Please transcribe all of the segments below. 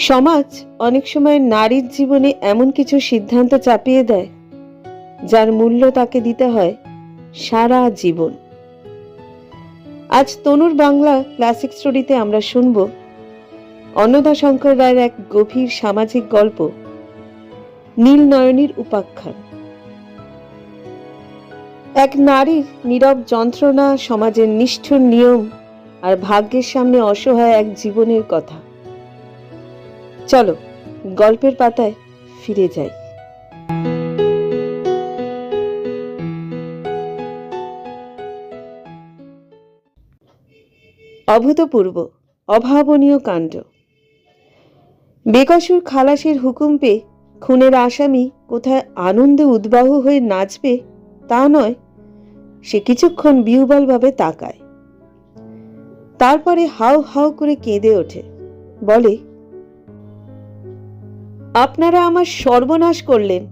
সমাজ অনেক সময় নারীর জীবনে এমন কিছু সিদ্ধান্ত চাপিয়ে দেয় যার মূল্য তাকে দিতে হয় সারা জীবন। আজ তনুর বাংলা ক্লাসিক স্টোরিতে আমরা শুনব অন্নদাশঙ্কর রায়ের এক গভীর সামাজিক গল্প, নীলনয়নীর উপাখ্যান। এক নারীর নীরব যন্ত্রণা, সমাজের নিষ্ঠুর নিয়ম আর ভাগ্যের সামনে অসহায় এক জীবনের কথা। চলো গল্পের পাতায় ফিরে যাই। অভূতপূর্ব, অভাবনীয় কাণ্ড। বেকসুর খালাসের হুকুম পেয়ে খুনের আসামি কোথায় আনন্দে উদ্বাহ হয়ে নাচবে তা নয়, সে কিছুক্ষণ বিহ্বলভাবে তাকায়, তারপরে হাউ হাউ করে কেঁদে ওঠে, বলে, আপনারা আমার সর্বনাশ করলেন।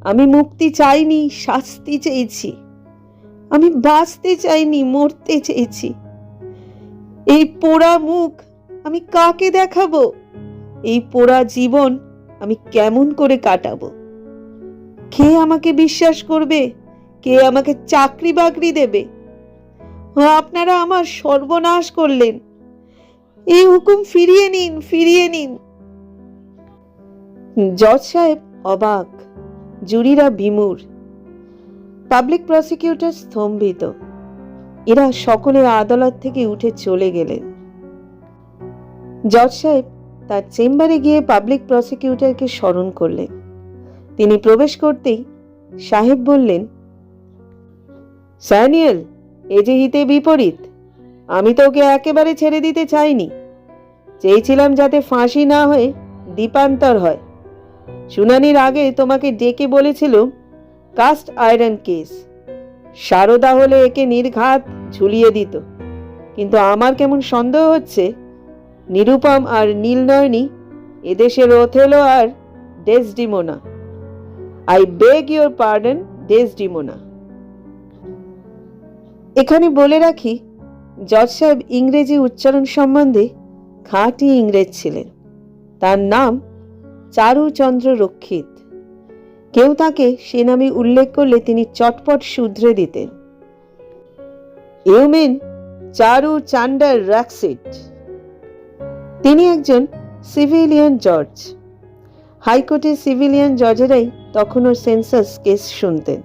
আমি মুক্তি চাইনি, শাস্তি চেয়েছি। আমি বাঁচতে চাইনি, মরতে চেয়েছি। এই পোড়া মুখ আমি কাকে দেখাবো? এই পোড়া জীবন আমি কেমন করে কাটাবো? কে আমাকে বিশ্বাস করবে? কে আমাকে চাকরি বাকরি দেবে? আপনারা আমার সর্বনাশ করলেন। এই হুকুম ফিরিয়ে নিন, ফিরিয়ে নিন। জজ সাহেব অবাক, জুরিরা বিমূঢ়, পাবলিক প্রসিকিউটর স্তম্ভিত। এরা সকলে আদালত থেকে উঠে চলে গেলেন। জজ সাহেব তার চেম্বারে গিয়ে পাবলিক প্রসিকিউটরকে স্মরণ করলেন। তিনি প্রবেশ করতেই সাহেব বললেন, স্যানিয়েল, এ যে হিতে বিপরীত। আমি তো ওকে একেবারে ছেড়ে দিতে চাইনি। চেয়েছিলাম যাতে ফাঁসি না হয়ে দ্বীপান্তর হয়। শুনানির আগে তোমাকে ডেকে বলেছিল কাস্ট আয়রন কেস। সারদা হলে একে নির্ঘাত ঝুলিয়ে দিত, কিন্তু আমার কেমন সন্দেহ হচ্ছে নিরুপম আর নীলনয়নী এদেশের ওথেলো আর Desdemona. I beg your pardon, Desdemona. এখানে বলে রাখি, জজ সাহেব ইংরেজি উচ্চারণ সম্বন্ধে খাঁটি ইংরেজ ছিলেন। তার নাম চারুচন্দ্র রক্ষিত। কেউ তাকে সে নামে উল্লেখ করলে তিনি চটপট শুধরে দিতেন, ইউ মিন চারু চান্ডার রক্ষিত। তিনি একজন সিভিলিয়ান জজ। হাইকোর্টের সিভিলিয়ান জজেরাই তখনও সেন্সাস কেস শুনতেন।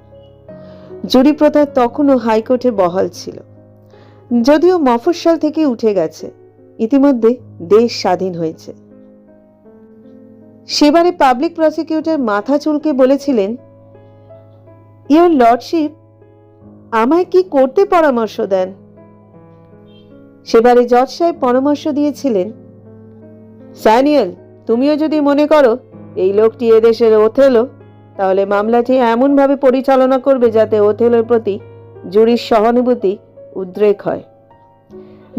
জুরি প্রথা তখনও হাইকোর্টে বহাল ছিল, যদিও মফস্বল থেকে উঠে গেছে। ইতিমধ্যে দেশ স্বাধীন হয়েছে। সেবারে পাবলিক প্রসিকিউটর মাথা চুলকে বলেছিলেন, ইয়োর লর্ডশিপ, আমায় কি করতে পরামর্শ দেন? সেবারে জজ সাহেব পরামর্শ দিয়েছিলেন, স্যানিয়েল, তুমিও যদি মনে করো এই লোকটি এদেশের ওথেলো, তাহলে মামলাটি এমনভাবে পরিচালনা করবে যাতে ওথেলোর প্রতি জুরির সহানুভূতি উদ্রেক হয়,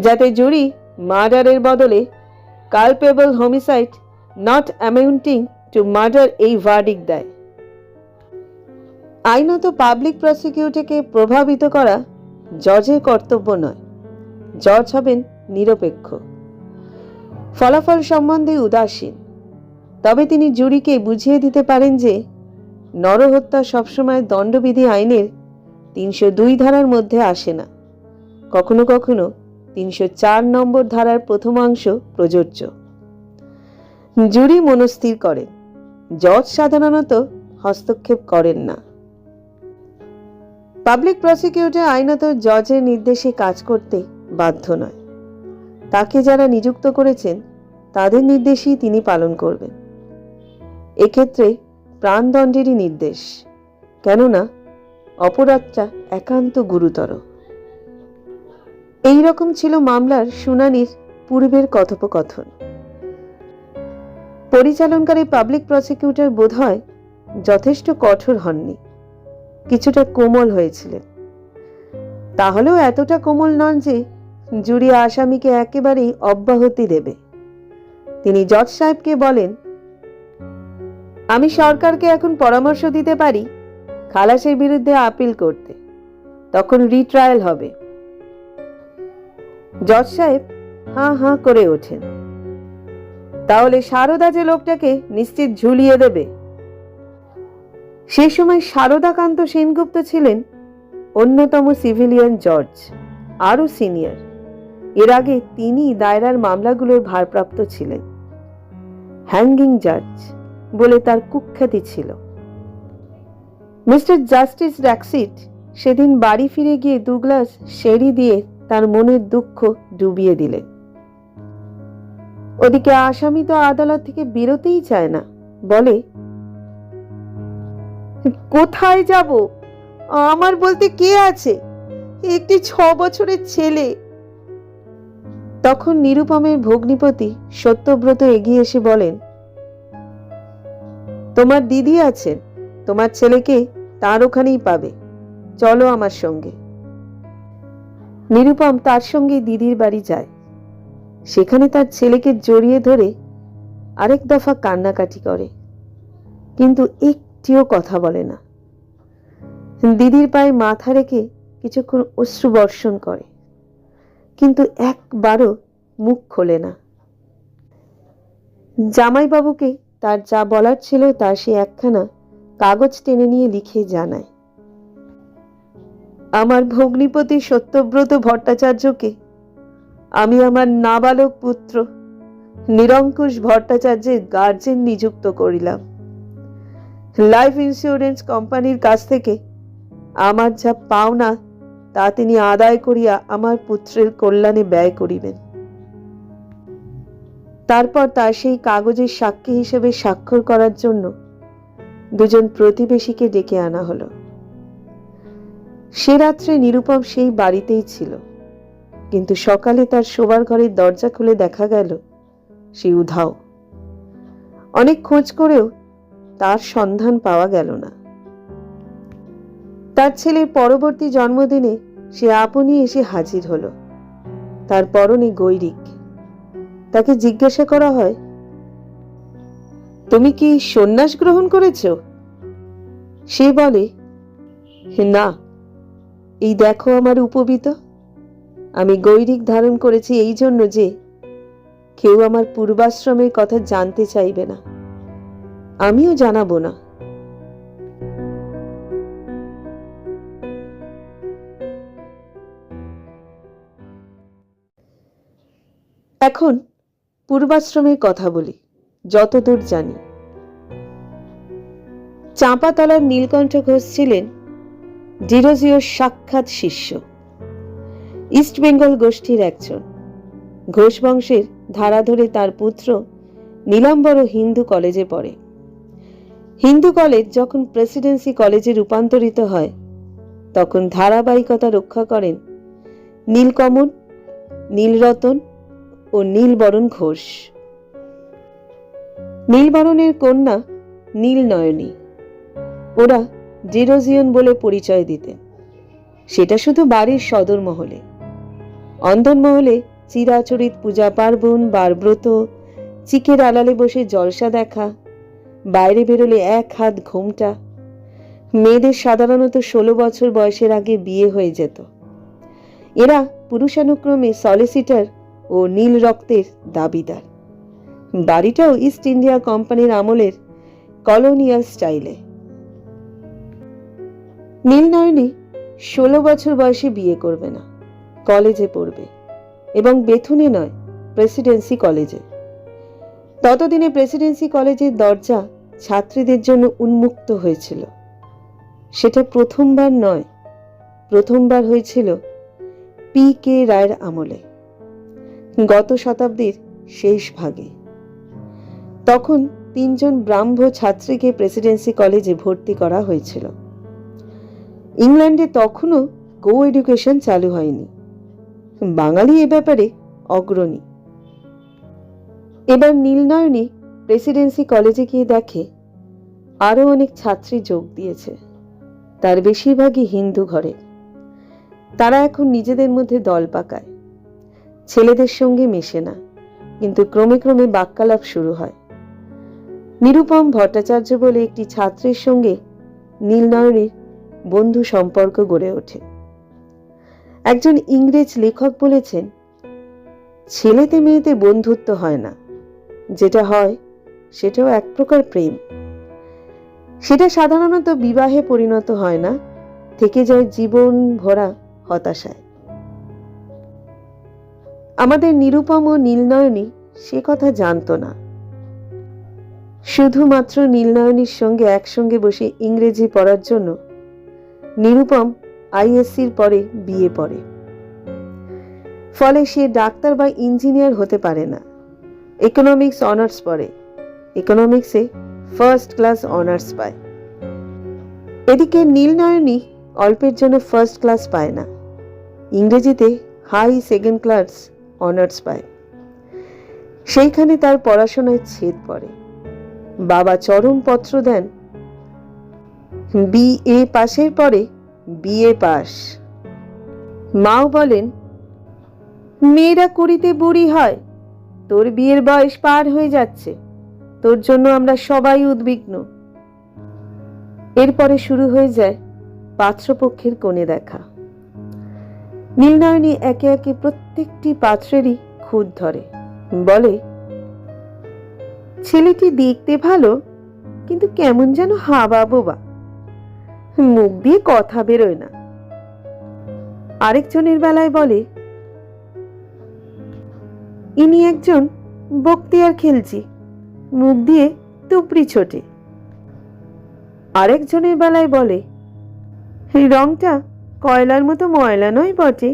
যাতে জুরি মার্ডারের বদলে culpable homicide not amounting to murder এই ভার্ডিক্ট দেয়। আইনত পাবলিক প্রসিকিউটরকে প্রভাবিত করা জজের কর্তব্য নয়। জজ হবেন নিরপেক্ষ, ফলাফল সম্বন্ধে উদাসীন। তবে তিনি জুরিকে বুঝিয়ে দিতে পারেন যে নরহত্যা সবসময় দণ্ডবিধি আইনের ৩০২ ধারার মধ্যে আসে না। কখনো কখনো ৩০৪ নম্বর ধারার প্রথমাংশ প্রযোজ্য। জুরি মনস্থির করেন, জজ সাধারণত হস্তক্ষেপ করেন না। পাবলিক প্রসিকিউটর আইনত জজের নির্দেশে কাজ করতে বাধ্য নয়। তাকে যারা নিযুক্ত করেছেন তাদের নির্দেশই তিনি পালন করবেন। এক্ষেত্রে প্রাণদণ্ডেরই নির্দেশ, কেননা অপরাধটা একান্ত গুরুতর। এই রকম ছিল মামলার শুনানির পূর্বের কথোপকথন। পরিচালনকারী পাবলিক প্রসিকিউটর বোধহয় যথেষ্ট কঠোর হননি, কিছুটা কোমল হয়েছিলেন। তাহলেও এতটা কোমল নন যে জুরি আসামিকে একেবারেই অব্যাহতি দেবে। তিনি জজ সাহেবকে বলেন, আমি সরকারকে এখন পরামর্শ দিতে পারি খালাসের বিরুদ্ধে আপিল করতে, তখন রিট্রায়াল হবে। জজ সাহেব হাঁ হাঁ করে ওঠেন। তাহলে সারদা যে লোকটাকে নিশ্চিত ঝুলিয়ে দেবে। সেই সময় সারদাকান্ত সেনগুপ্ত ছিলেন অন্যতম সিভিলিয়ান জজ, আরও সিনিয়র। এর আগে তিনি দায়রার মামলাগুলোর ভারপ্রাপ্ত ছিলেন। হ্যাঙ্গিং জাজ বলে তার কুখ্যাতি ছিল। মিস্টার জাস্টিস র্যাক্সিট সেদিন বাড়ি ফিরে গিয়ে 2 গ্লাস শেরি দিয়ে তার মনের দুঃখ ডুবিয়ে দিলেন। ওদিকে আসামি তো আদালত থেকে বেরোতেই চায় না, বলে, কোথায় যাব? আমার বলতে কে আছে? একটি 6 বছরের ছেলে। তখন নিরুপমের ভগ্নিপতি সত্যব্রত এগিয়ে এসে বলেন, তোমার দিদি আছেন, তোমার ছেলেকে তার ওখানেই পাবে, চলো আমার সঙ্গে। নিরুপম তার সঙ্গে দিদির বাড়ি যায়। সেখানে তার ছেলেকে জড়িয়ে ধরে আরেক দফা কান্নাকাটি করে, কিন্তু একটিও কথা বলে না। দিদির পায়ে মাথা রেখে কিছুক্ষণ অশ্রু বর্ষণ করে, কিন্তু একবারও মুখ খোলে না। জামাইবাবুকে তার যা বলার ছিল তা সে একখানা কাগজ টেনে নিয়ে লিখে জানায়, আমার ভগ্নিপতি সত্যব্রত ভট্টাচার্যকে আমি আমার নাবালক পুত্র নিরঙ্কুশ ভট্টাচার্যের গার্জেন নিযুক্ত করিলাম। লাইফ ইন্স্যুরেন্স কোম্পানির কাছ থেকে আমার যা পাওনা তা তিনি আদায় করিয়া আমার পুত্রের কল্যাণে ব্যয় করিবেন। তারপর তার সেই কাগজের সাক্ষী হিসেবে স্বাক্ষর করার জন্য 2 প্রতিবেশীকে ডেকে আনা হলো। সে রাত্রে নিরুপম সেই বাড়িতেই ছিল, কিন্তু সকালে তার শোবার ঘরের দরজা খুলে দেখা গেল সে উধাও। অনেক খোঁজ করেও তার সন্ধান পাওয়া গেল না। তার ছেলের পরবর্তী জন্মদিনে সে আপনি এসে হাজির হলো। তার পরনে গৈরিক। তাকে জিজ্ঞাসা করা হয়, তুমি কি সন্ন্যাস গ্রহণ করেছ? সে বলে, না, এই দেখো আমার উপবীত। আমি গৈরিক ধারণ করেছি এই জন্য যে কেউ আমার পূর্বাশ্রমের কথা জানতে চাইবে না, আমিও জানাবো না। এখন পূর্বাশ্রমের কথা বলি, যতদূর জানি। চাঁপাতলার নীলকণ্ঠ ঘোষ ছিলেন ডিরোজিওর সাক্ষাৎ শিষ্য, ইস্ট বেঙ্গল গোষ্ঠীর একজন। ঘোষ বংশের ধারা ধরে তার পুত্র নীলাম্বরও হিন্দু কলেজে পড়ে। হিন্দু কলেজ যখন প্রেসিডেন্সি কলেজে রূপান্তরিত হয়, তখন ধারাবাহিকতা রক্ষা করেন নীলকমল, নীলরতন ও নীলবরণ ঘোষ। নীলবরণের কন্যা নীলনয়নী। ওরা ডিরোজিয়ন বলে পরিচয় দিতেন। সেটা শুধু বাড়ির সদর মহলে। অন্দরমহলে চিরাচরিত পূজা পার্বণ, বারব্রত, চিকের আড়ালে বসে জলসা দেখা, বাইরে বেরোলে 1 হাত ঘোমটা। মেয়েদের সাধারণত 16 বছর বয়সের আগে বিয়ে হয়ে যেত। এরা পুরুষানুক্রমে সলিসিটার ও নীল রক্তের দাবিদার। বাড়িটাও ইস্ট ইন্ডিয়া কোম্পানির আমলের কলোনিয়াল স্টাইলে। নীলনয়নী 16 বছর বয়সে বিয়ে করবে না, কলেজে পড়বে, এবং বেথুনে নয়, প্রেসিডেন্সি কলেজে। ততদিনে প্রেসিডেন্সি কলেজের দরজা ছাত্রীদের জন্য উন্মুক্ত হয়েছিল। সেটা প্রথমবার নয়, প্রথমবার হয়েছিল পি.কে. রায়ের আমলে, গত শতাব্দীর শেষ ভাগে। তখন 3 ব্রাহ্ম ছাত্রীকে প্রেসিডেন্সি কলেজে ভর্তি করা হয়েছিল। ইংল্যান্ডে তখনও কো এডুকেশন চালু হয়নি। বাঙালি এ ব্যাপারে অগ্রণী। এবার নীলনয়নী প্রেসিডেন্সি কলেজে গিয়ে দেখে আরো অনেক ছাত্রী যোগ দিয়েছে, তার বেশিরভাগই হিন্দু ঘরের। তারা এখন নিজেদের মধ্যে দল পাকায়। ছেলেদের সঙ্গে মেশে না, কিন্তু ক্রমে ক্রমে বাক্যালাপ শুরু হয়। নিরুপম ভট্টাচার্য বলে একটি ছাত্রীর সঙ্গে নীলনয়নীর বন্ধু সম্পর্ক গড়ে ওঠে। একজন ইংরেজ লেখক বলেছেন, ছেলেতে মেয়েতে বন্ধুত্ব হয় না, যেটা হয় সেটাও এক প্রকার প্রেম। সেটা সাধারণত বিবাহে পরিণত হয় না, থেকে যায় জীবন ভরা হতাশায়। আমাদের নিরুপম ও নীলনয়নী সে কথা জানতো না। শুধুমাত্র নীলনয়নীর সঙ্গে একসঙ্গে বসে ইংরেজি পড়ার জন্য নিরুপম আইএসসির পরে বিএ পড়ে। ফলে সে ডাক্তার বা ইঞ্জিনিয়ার হতে পারে না। ইকোনমিক্স অনার্স পড়ে, ইকোনমিক্সে ফার্স্ট ক্লাস অনার্স পায়। এদিকে নীলনয়নী অল্পের জন্য ফার্স্ট ক্লাস পায় না, ইংরেজিতে হাই সেকেন্ড ক্লাস অনার্স পায়। সেইখানে তার পড়াশোনায় ছেদ পড়ে। বাবা চরম পত্র দেন, বিএ পাশের পরে বিএ পাস। মাও বলেন, মেয়েরা কুড়িতে বুড়ি হয়, তোর বিয়ের বয়স পার হয়ে যাচ্ছে, তোর জন্য আমরা সবাই উদ্বিগ্ন। এরপরে শুরু হয়ে যায় পাত্রপক্ষের কোণে দেখা। নীলনয়নী একে একে প্রত্যেকটি পাত্রেরই খুঁত ধরে, বলে, ছেলেটি দেখতে ভালো, কিন্তু কেমন যেন হাবা বোবা, মুখ দিয়ে কথা বেরোয় না। আরেকজনের বেলায় বলে, ইনি একজন বক্তিয়ার খিলজি, মুখ দিয়ে তুপড়ি ছোটে। আরেকজনের বেলায় বলে, রংটা কয়লার মতো ময়লা নয় বটে,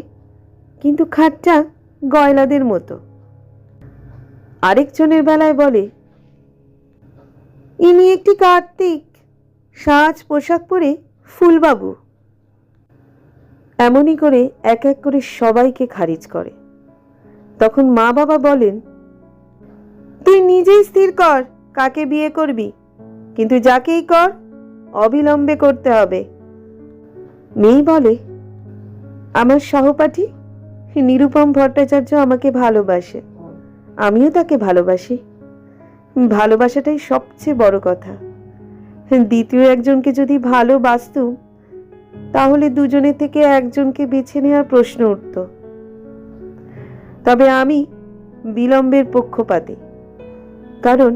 কিন্তু খাটটা গয়লাদের মতো। আরেকজনের বেলায় বলে, ইনি একটি কার্তিক, সাজ পোশাক পরে ফুলবাবু। এমনই করে এক এক করে সবাইকে খারিজ করে। তখন মা বাবা বলেন, তুই নিজেই স্থির কর কাকে বিয়ে করবি, কিন্তু যাকেই কর অবিলম্বে করতে হবে। মেয়ে বলে, আমার সহপাঠী নিরুপম ভট্টাচার্য আমাকে ভালোবাসে, আমিও তাকে ভালোবাসি। ভালোবাসাটাই সবচেয়ে বড় কথা। দ্বিতীয় একজনকে যদি ভালোবাসতুম, তাহলে দুজনের থেকে একজনকে বেছে নেওয়ার প্রশ্ন উঠত। তবে আমি বিলম্বের পক্ষপাতী, কারণ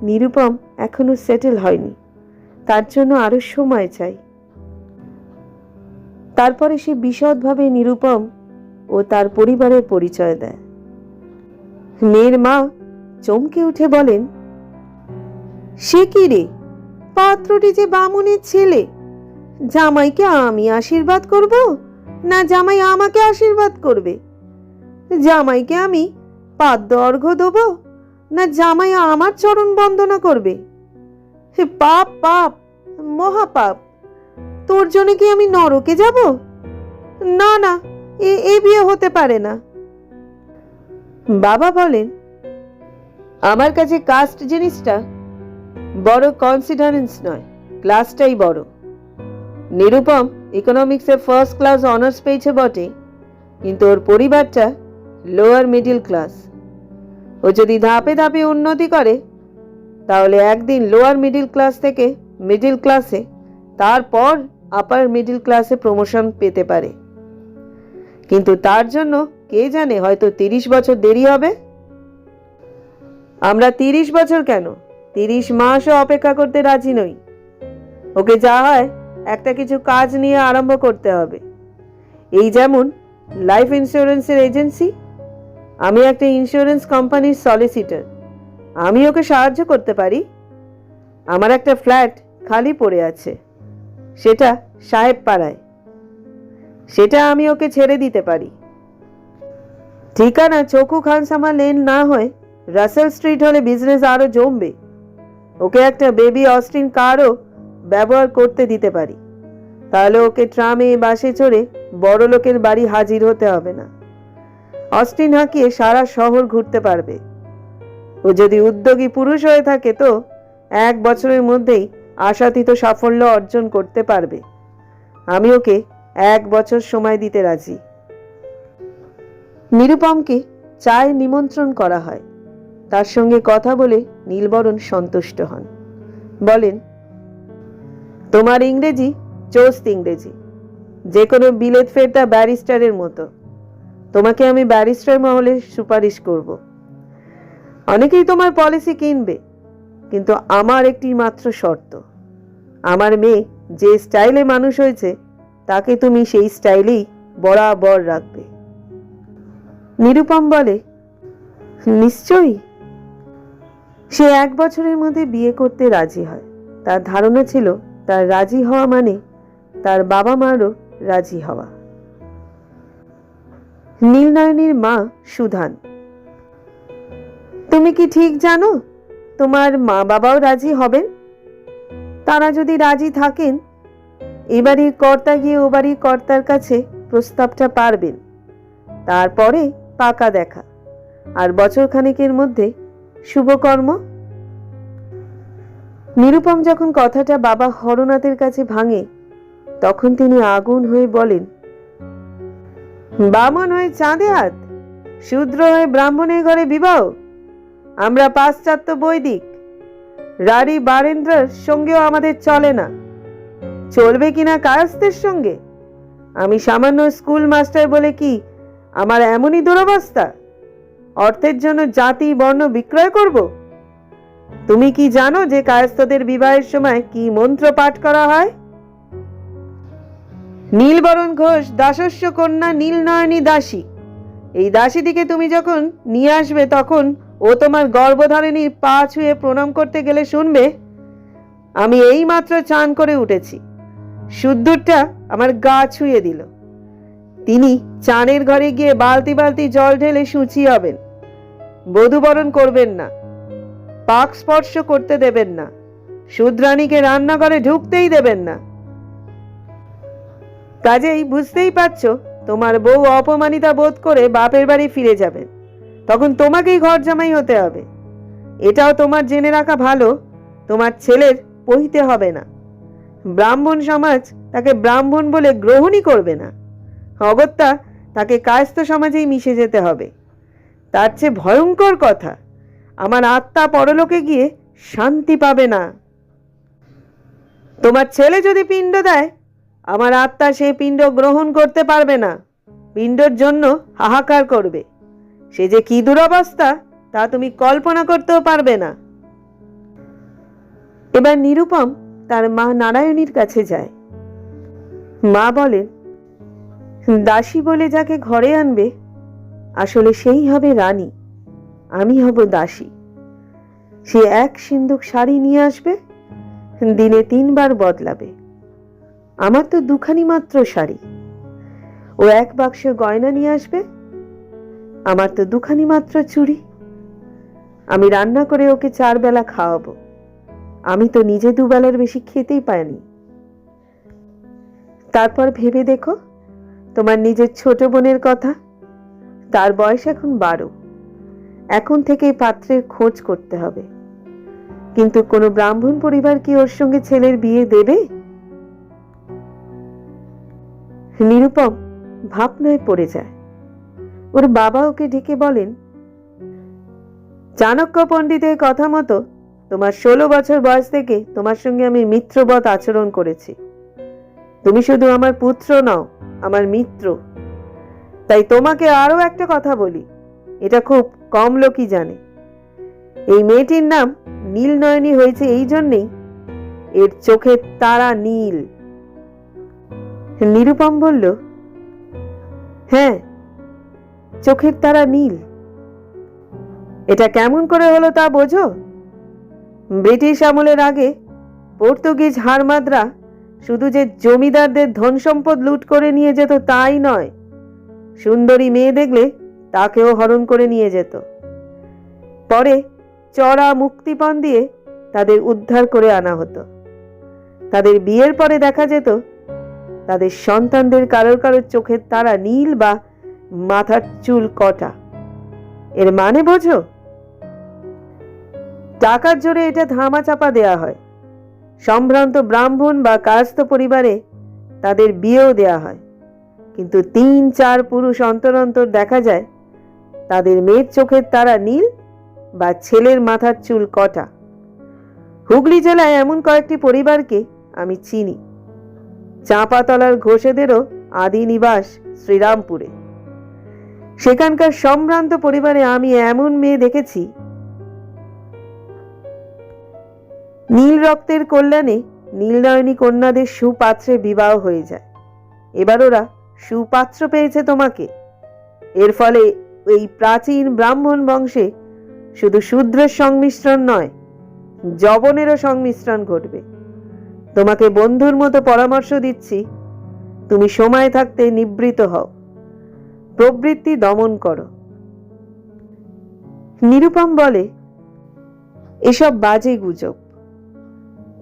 নিরুপম এখনো সেটেল হয়নি, তার জন্য আরো সময় চাই। তারপরে সে বিশদভাবে নিরুপম ও তার পরিবারের পরিচয় দেয়। মেয়ের মা চমকে উঠে বলেন, সে কি রে, পাত্রটি যে বামুনের ছেলে, জামাইকে আমি আশীর্বাদ করব না জামাই আমাকে আশীর্বাদ করবে? জামাইকে আমি পাদ্য অর্ঘ্য দেব না জামাই আমার চরণ বন্দনা করবে? হে পাপ, পাপ, মহাপাপ! তোর জন্য কি আমি নরকে যাব? না না, এ বিয়ে হতে পারে না। বাবা বলেন, আমার কাছে কাস্ট জিনিসটা বড় কনসিডারেন্স নয়, ক্লাসটাই বড়। নিরুপম ইকোনমিক্সে ফার্স্ট ক্লাস অনার্স পেয়েছে বটে, কিন্তু ওর পরিবারটা লোয়ার মিডিল ক্লাস। ও যদি ধাপে ধাপে উন্নতি করে, তাহলে একদিন লোয়ার মিডিল ক্লাস থেকে মিডিল ক্লাসে, তারপর আপার মিডিল ক্লাসে প্রমোশন পেতে পারে। কিন্তু তার জন্য কে জানে, হয়তো 30 বছর দেরি হবে। আমরা 30 বছর কেন, 30 মাসও অপেক্ষা করতে রাজি নই। ওকে যা হয় একটা কিছু কাজ নিয়ে আরম্ভ করতে হবে। এই যেমন লাইফ ইন্স্যুরেন্সের এজেন্সি, আমি একটা ইন্স্যুরেন্স কোম্পানির সলিসিটর, আমি ওকে সাহায্য করতে পারি। আমার একটা ফ্ল্যাট খালি পড়ে আছে, সেটা সাহেব পাড়ায়, সেটা আমি ওকে ছেড়ে দিতে পারি। ঠিকানা চকু খানসামা লেন না হয় রাসেল স্ট্রিট হলে বিজনেস আরো জমবে। ওকে একটা বেবি অস্টিন কারও ব্যবহার করতে দিতে পারি, তাহলে ওকে ট্রামে বাসে চড়ে বড় লোকের বাড়ি হাজির হতে হবে না। অস্টিন হাঁকিয়ে সারা শহর ঘুরতে পারবে। ও যদি উদ্যোগী পুরুষ হয়ে থাকে তো 1 বছরের মধ্যেই আশাতীত সাফল্য অর্জন করতে পারবে। আমি ওকে 1 বছর সময় দিতে রাজি। নিরুপমকে চায়ের নিমন্ত্রণ করা হয়। তার সঙ্গে কথা বলে নীলবরণ সন্তুষ্ট হন। বলেন, তোমার ইংরেজি চোস্ত ইংরেজি, যে কোনো বিলেত ফেরতা ব্যারিস্টারের মতো। তোমাকে আমি ব্যারিস্টার মহলে সুপারিশ করব। অনেকেই তোমার পলিসি কিনবে, কিন্তু আমার একটি মাত্র শর্ত, আমার মেয়ে যে স্টাইলে মানুষ হয়েছে তাকে তুমি সেই স্টাইলেই বরাবর রাখবে। নিরুপম বলে, নিশ্চয়ই। সে 1 বছরের মধ্যে বিয়ে করতে রাজি হয়। তার ধারণা ছিল তার রাজি হওয়া মানে তার বাবা মারও রাজি হওয়া। নীলনয়নীর মা সুধান, তুমি কি ঠিক জানো তোমার মা বাবাও রাজি হবেন? তারা যদি রাজি থাকেন, এবাড়ির কর্তা গিয়ে ও বাড়ির কর্তার কাছে প্রস্তাবটা পারবেন, তারপরে পাকা দেখা, আর বছরখানেকের মধ্যে শুভকর্ম। নিরুপম যখন কথাটা বাবা হরনাথের কাছে ভাঙে, তখন তিনি আগুন হয়ে বলেন, বামন হয়ে চাঁদে হাত, শূদ্র হয়ে ব্রাহ্মণের ঘরে বিবাহ? আমরা পাশ্চাত্য বৈদিক, রানী বারেন্দ্রার সঙ্গেও আমাদের চলে না, চলবে কিনা কায়স্থের সঙ্গে? আমি সামান্য স্কুল মাস্টার বলে কি আমার এমনই দুরবস্থা? অর্থের জন্য জাতি বর্ণ বিক্রয় করব? তুমি কি জানো যে কায়স্থদের বিবাহের সময় কি মন্ত্র পাঠ করা হয়? নীলবরণ ঘোষ দাসস্য কন্যা নীলনয়নী দাসী। এই দাসীটিকে তুমি যখন নিয়ে আসবে, তখন ও তোমার গর্ভধারিণীর পা ছুঁয়ে প্রণাম করতে গেলে শুনবে, আমি এই মাত্র চান করে উঠেছি, শুদ্ধটা আমার গা ছুঁয়ে দিল। তিনি চানের ঘরে গিয়ে বালতি বালতি জল ঢেলে শুচি হবেন, বধূবরণ করবেন না, পাক স্পর্শ করতে দেবেন না, শূদ্রাণীকে রান্নাঘরে ঢুকতেই দেবেন না। কাজেই বুঝতেই পারছ, তোমার বউ অপমানিতা বোধ করে বাপের বাড়ি ফিরে যাবেন, তখন তোমাকেই ঘর জামাই হতে হবে। এটাও তোমার জেনে রাখা ভালো, তোমার ছেলের পহিতে হবে না। ব্রাহ্মণ সমাজ তাকে ব্রাহ্মণ বলে গ্রহণই করবে না, অগত্যা তাকে কায়স্থ সমাজেই মিশে যেতে হবে। তার চেয়ে ভয়ঙ্কর কথা, আমার আত্মা পরলোকে গিয়ে শান্তি পাবে না। তোমার ছেলে যদি পিণ্ড দেয়, আমার আত্মা সেই পিণ্ড গ্রহণ করতে পারবে না, পিণ্ডর জন্য হাহাকার করবে। সে যে কি দুরবস্থা তা তুমি কল্পনা করতেও পারবে না। এবার নিরুপম তার মা নারায়ণীর কাছে যায়। মা বলেন, দাসী বলে যাকে ঘরে আনবে, আসলে সেই হবে রানী, আমি হব দাসী। সে 1 সিন্দুক শাড়ি নিয়ে আসবে, দিনে 3 বার বদলাবে। আমার তো 2খানি মাত্র শাড়ি। ও 1 বাক্স গয়না নিয়ে আসবে, আমার তো 2খানি মাত্র চুড়ি। আমি রান্না করে ওকে 4 বেলা খাওয়াবো, আমি তো নিজে 2 বেলার বেশি খেতেই পাইনি। তারপর ভেবে দেখো তোমার নিজের ছোট বোনের কথা, তার বয়স এখন 12। এখন থেকেই পাত্রের খোঁজ করতে হবে। কিন্তু কোনো ব্রাহ্মণ পরিবার কি ওর সঙ্গে ছেলের বিয়ে দেবে? নিরুপম ভাবনায় পড়ে যায়। ওর বাবা ওকে ডেকে বলেন, চাণক্য পণ্ডিতের কথা মতো তোমার 16 বছর বয়স থেকে তোমার সঙ্গে আমি মিত্রবৎ আচরণ করেছি। তুমি শুধু আমার পুত্র নও, আমার মিত্র। তাই তোমাকে আরো একটা কথা বলি, এটা খুব কম লোকই জানে। এই মেয়েটির নাম নীলনয়নী হয়েছে এই জন্যেই, এর চোখের তারা নীল। নিরুপম বলল, হ্যাঁ, চোখের তারা নীল। এটা কেমন করে হলো তা বোঝো? ব্রিটিশ আমলের আগে পর্তুগিজ হারমাদরা শুধু যে জমিদারদের ধন সম্পদ লুট করে নিয়ে যেত তাই নয়, সুন্দরী মেয়ে দেখলে তাকেও হরণ করে নিয়ে যেত। পরে চড়া মুক্তিপণ দিয়ে তাদের উদ্ধার করে আনা হতো। তাদের বিয়ের পরে দেখা যেত তাদের সন্তানদের কারোর কারোর চোখের তারা নীল বা মাথার চুল কটা। এর মানে বোঝো? টাকার জোরে এটা ধামা চাপা দেয়া হয়। সম্ভ্রান্ত ব্রাহ্মণ বা কায়স্থ পরিবারে তাদের বিয়েও দেয়া হয়, কিন্তু 3-4 পুরুষ অন্তর অন্তর দেখা যায় তাদের মেয়ের চোখের তারা নীল বা ছেলের মাথার চুল কটা। হুগলি জেলায় এমন কয়েকটি পরিবারকে আমি চিনি। চাঁপাতলার ঘোষেদেরও আদি নিবাস শ্রীরামপুরে। সেখানকার সম্ভ্রান্ত পরিবারে আমি এমন মেয়ে দেখেছি নীল রক্তের কল্যাণে নীলনয়নী কন্যাদের সুপাত্রে বিবাহ হয়ে যায়। এবার ওরা সুপাত্র পেয়েছে তোমাকে। এর ফলে এই প্রাচীন ব্রাহ্মণ বংশে শুধু শূদ্রের সংমিশ্রণ নয়, যবনেরও সংমিশ্রণ ঘটবে। তোমাকে বন্ধুর মতো পরামর্শ দিচ্ছি, তুমি সময় থাকতে নিবৃত্ত হও, প্রবৃত্তি দমন করো। নিরুপম বলে, এসব বাজে গুজব,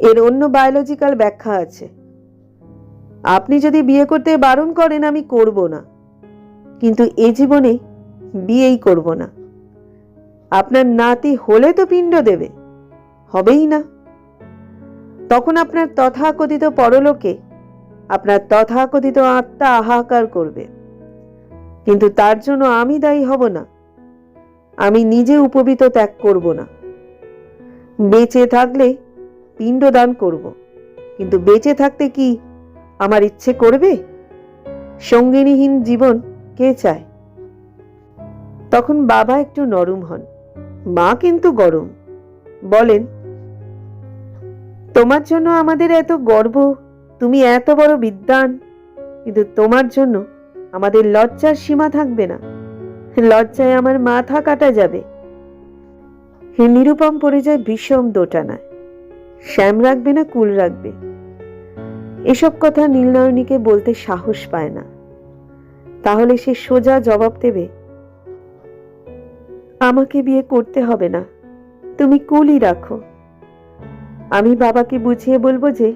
এর অন্য বায়োলজিক্যাল ব্যাখ্যা আছে। আপনি যদি বিয়ে করতে বারণ করেন আমি করব না, কিন্তু এ জীবনে বিয়েই করব না। আপনার নাতি হলে তো পিণ্ড দেবে, হবেই না। তখন আপনার তথাকথিত পরলোকে আপনার তথাকথিত আত্মা হাহাকার করবে, কিন্তু তার জন্য আমি দায়ী হব না। আমি নিজে উপবীত ত্যাগ করব না। বেঁচে থাকলে পিণ্ডদান করব, কিন্তু বেঁচে থাকতে কি আমার ইচ্ছে করবে? সঙ্গিনীহীন জীবন কে চায়? তখন বাবা একটু নরম হন, মা কিন্তু গরম। বলেন, তোমার জন্য আমাদের এত গর্ব, তুমি এত বড় বিদ্বান, কিন্তু তোমার জন্য আমাদের লজ্জার সীমা থাকবে না। লজ্জায় আমার মাথা কাটা যাবে। নিরুপম পড়ে যায় বিষম দোটানায়। শ্যাম রাখবে না কুল রাখবে, এসব কথা নীলনয়নীকে বলতে সাহস পায় না। তাহলে সে সোজা জবাব দেবে, আমাকে বিয়ে করতে হবে না, তুমি কুলই রাখো। আমি বাবাকে বুঝিয়ে বলবো যে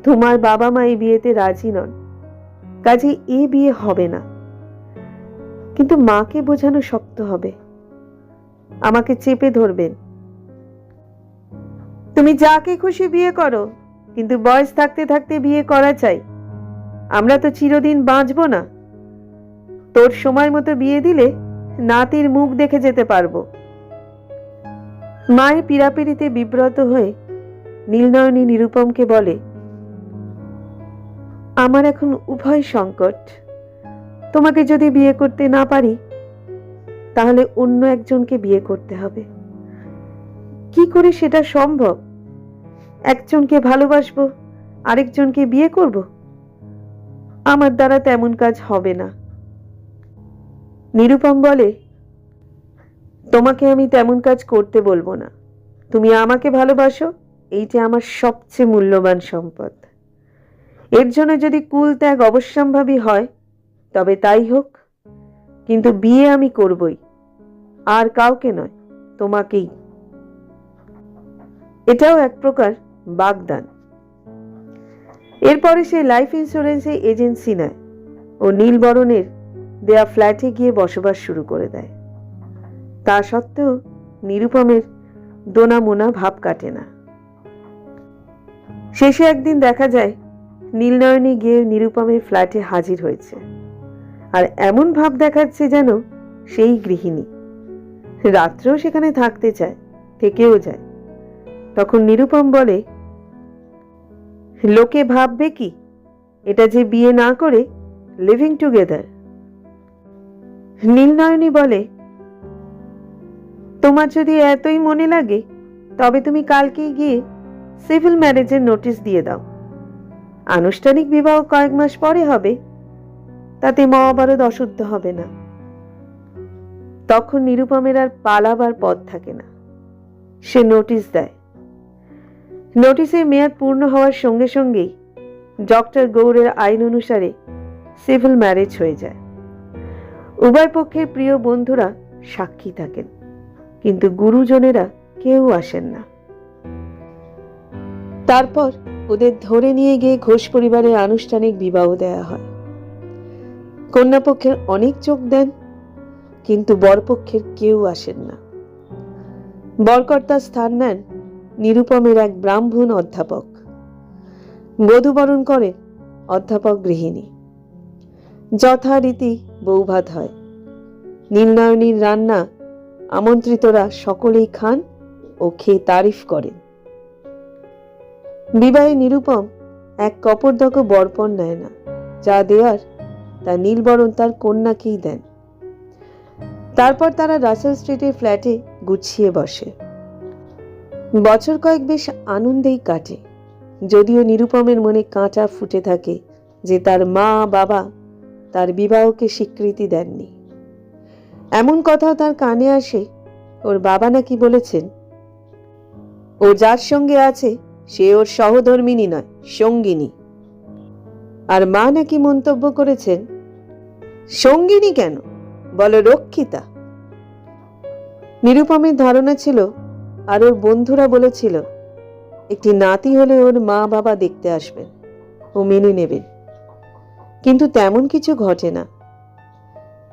তোমার বাবা মা এই বিয়েতে রাজি নন, কাজে এ বিয়ে হবে না। কিন্তু মাকে বোঝানো শক্ত হবে। আমাকে চেপে ধরবেন, তুমি যাকে খুশি বিয়ে করো, কিন্তু বয়স থাকতে থাকতে বিয়ে করা চাই। আমরা তো চিরদিন বাঁচবো না। তোর সময় মতো বিয়ে দিলে নাতির মুখ দেখে যেতে পারবো। মায়ের পীড়াপিড়িতে বিব্রত হয়ে নীলনয়নী নিরুপমকে বলে, আমার এখন উভয় সংকট। তোমাকে যদি বিয়ে করতে না পারি, তাহলে অন্য একজনকে বিয়ে করতে হবে। কি করে সেটা সম্ভব? একজনকে ভালোবাসবো, আরেকজনকে বিয়ে করব? আমার দ্বারা তেমন কাজ হবে না। নিরুপম বলে, তোমাকে আমি তেমন কাজ করতে বলবো না। তুমি আমাকে ভালোবাসো, এইটা আমার সবচেয়ে মূল্যবান সম্পদ। এর জন্য যদি কুল ত্যাগ অবশ্যম্ভাবী হয় তবে তাই হোক, কিন্তু বিয়ে আমি করবই, আর কাউকে নয়, তোমাকেই। এটাও এক প্রকার বাগদান। এরপরে সে লাইফ ইন্স্যুরেন্সে এজেন্সি নেয় ও নীলবরণের দেয়া ফ্ল্যাটে গিয়ে বসবাস শুরু করে দেয়। তা সত্ত্বেও নিরুপমের দোনামোনা ভাব কাটে না। শেষে একদিন দেখা যায় নীলনয়নী গিয়ে নিরুপমের ফ্ল্যাটে হাজির হয়েছে, আর এমন ভাব দেখাচ্ছে যেন সেই গৃহিণী। রাত্রেও সেখানে থাকতে চায়, থেকেও যায়। তখন নিরুপম বলে, লোকে ভাববে কি এটা যে বিয়ে না করে লিভিং টুগেদার। নীলনয়নী বলে, তোমার যদি এতই মনে লাগে তবে তুমি কালকেই গিয়ে সিভিল ম্যারেজের নোটিশ দিয়ে দাও। আনুষ্ঠানিক বিবাহ কয়েক মাস পরে হবে, তাতে মহাভারত অশুদ্ধ হবে না। তখন নিরুপমের আর পালাবার পথ থাকে না। সে নোটিশ দেয়। নোটিশের মেয়াদ পূর্ণ হওয়ার সঙ্গে সঙ্গেই ডক্টর গৌড়ের আইন অনুসারে সিভিল ম্যারেজ হয়ে যায়। উভয় পক্ষের প্রিয় বন্ধুরা সাক্ষী থাকেন, কিন্তু গুরুজনেরা কেউ আসেন না। তারপর ওদের ধরে নিয়ে গিয়ে ঘোষ পরিবারের আনুষ্ঠানিক বিবাহ দেয়া হয়। কন্যাপক্ষের অনেক চোখ দেন, কিন্তু বরপক্ষের কেউ আসেন না। বরকর্তার স্থান নেন নিরুপমের এক ব্রাহ্মণ অধ্যাপক। বধূবরণ করেন অধ্যাপক গৃহিণী। যথারীতি বৌভাত হয়। নীলনয়নীর রান্না আমন্ত্রিতরা সকলেই খান ও খেয়ে তারিফ করেন। বিবাহে নিরুপম এক কপর্দক বরপণ নেয় না। যা দেওয়ার তা নীলবরণ তার কন্যাকেই দেন। তারপর তারা রাসেল স্ট্রিটের ফ্ল্যাটে গুছিয়ে বসে। বছর কয়েক বেশ আনন্দেই কাটে, যদিও নিরুপমের মনে কাঁটা ফুটে থাকে যে তার মা বাবা তার বিবাহকে স্বীকৃতি দেননি। এমন কথাও তার কানে আসে, ওর বাবা নাকি বলেছেন ও যার সঙ্গে আছে সে ওর সহধর্মিনী নয়, সঙ্গিনী। আর মা নাকি মন্তব্য করেছেন, সঙ্গিনী কেন, বলো রক্ষিতা। নিরুপমের ধারণা ছিল, আর ওর বন্ধুরা বলেছিল, একটি নাতি হলে ওর মা বাবা দেখতে আসবেন, ও মেনে নেবেন। কিন্তু তেমন কিছু ঘটে না।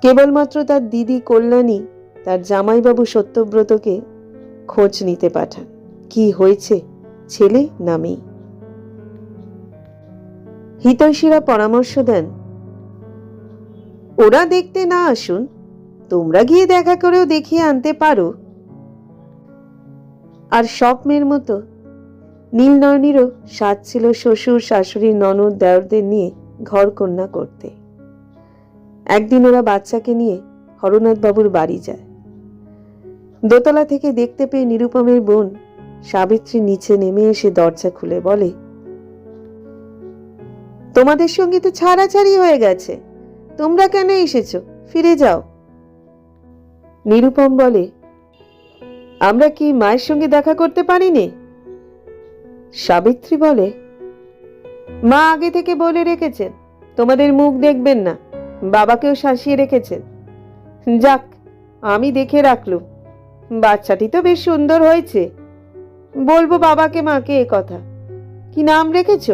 কেবলমাত্র তার দিদি কল্যাণী তার জামাইবাবু সত্যব্রতকে খোঁজ নিতে পাঠান, কি হয়েছে, ছেলে না মেয়ে। হিতৈষীরা পরামর্শ দেন, ওরা দেখতে না আসুন, তোমরা গিয়ে দেখা করেও দেখিয়ে আনতে পারো। আর সব মেয়ের মতো নীলনয়নীরও স্বাদ ছিল শ্বশুর শাশুড়ি ননদ দেওরদের নিয়ে ঘর কন্যা করতে। একদিন ওরা বাচ্চাকে নিয়ে হরনাথ বাবুর বাড়ি যায়। দোতলা থেকে দেখতে পেয়ে নিরুপমের বোন সাবিত্রী নিচে নেমে এসে দরজা খুলে বলে, তোমাদের সঙ্গে তো ছাড়াছাড়ি হয়ে গেছে, তোমরা কেন এসেছো, ফিরে যাও। নিরুপম বলে, আমরা কি মায়ের সঙ্গে দেখা করতে পারিনি? সাবিত্রী বলে, মা আগে থেকে বলে রেখেছেন তোমাদের মুখ দেখবেন না, বাবাকেও শাসিয়ে রেখেছেন। যাক, আমি দেখে রাখলুম, বাচ্চাটি তো বেশ সুন্দর হয়েছে, বলবো বাবাকে মাকে এ কথা। কি নাম রেখেছ?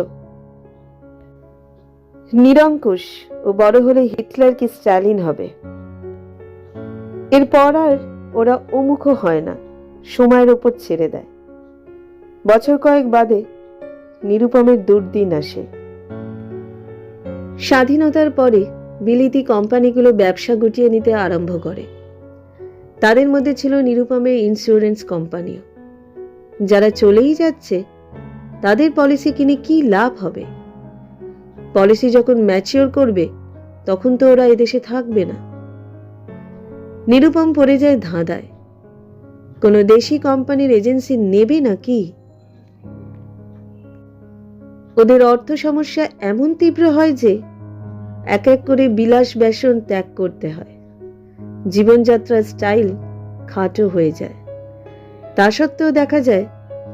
নিরঙ্কুশ, ও বড় হলে হিটলার কি স্ট্যালিন হবে। এরপর আর ওরা উন্মুখ হয় না, সময়ের ওপর ছেড়ে দেয়। বছর কয়েক বাদে নিরুপমের দুর্দিন আসে। স্বাধীনতার পরে বিলিতি কোম্পানিগুলো ব্যবসা গুটিয়ে নিতে আরম্ভ করে। তাদের মধ্যে ছিল নিরুপমের ইন্স্যুরেন্স কোম্পানিও। যারা চলেই যাচ্ছে তাদের পলিসি কিনে কি লাভ হবে? পলিসি যখন ম্যাচিওর করবে তখন তো ওরা এদেশে থাকবে না। নিরুপম পড়ে যায় ধাঁধায়, কোনো দেশি কোম্পানির এজেন্সি নেবে নাকি? ওদের অর্থ সমস্যা এমন তীব্র হয় যে এক এক করে বিলাস ব্যসন ত্যাগ করতে হয়। জীবনযাত্রার স্টাইল খাটো হয়ে যায়। তা সত্ত্বেও দেখা যায়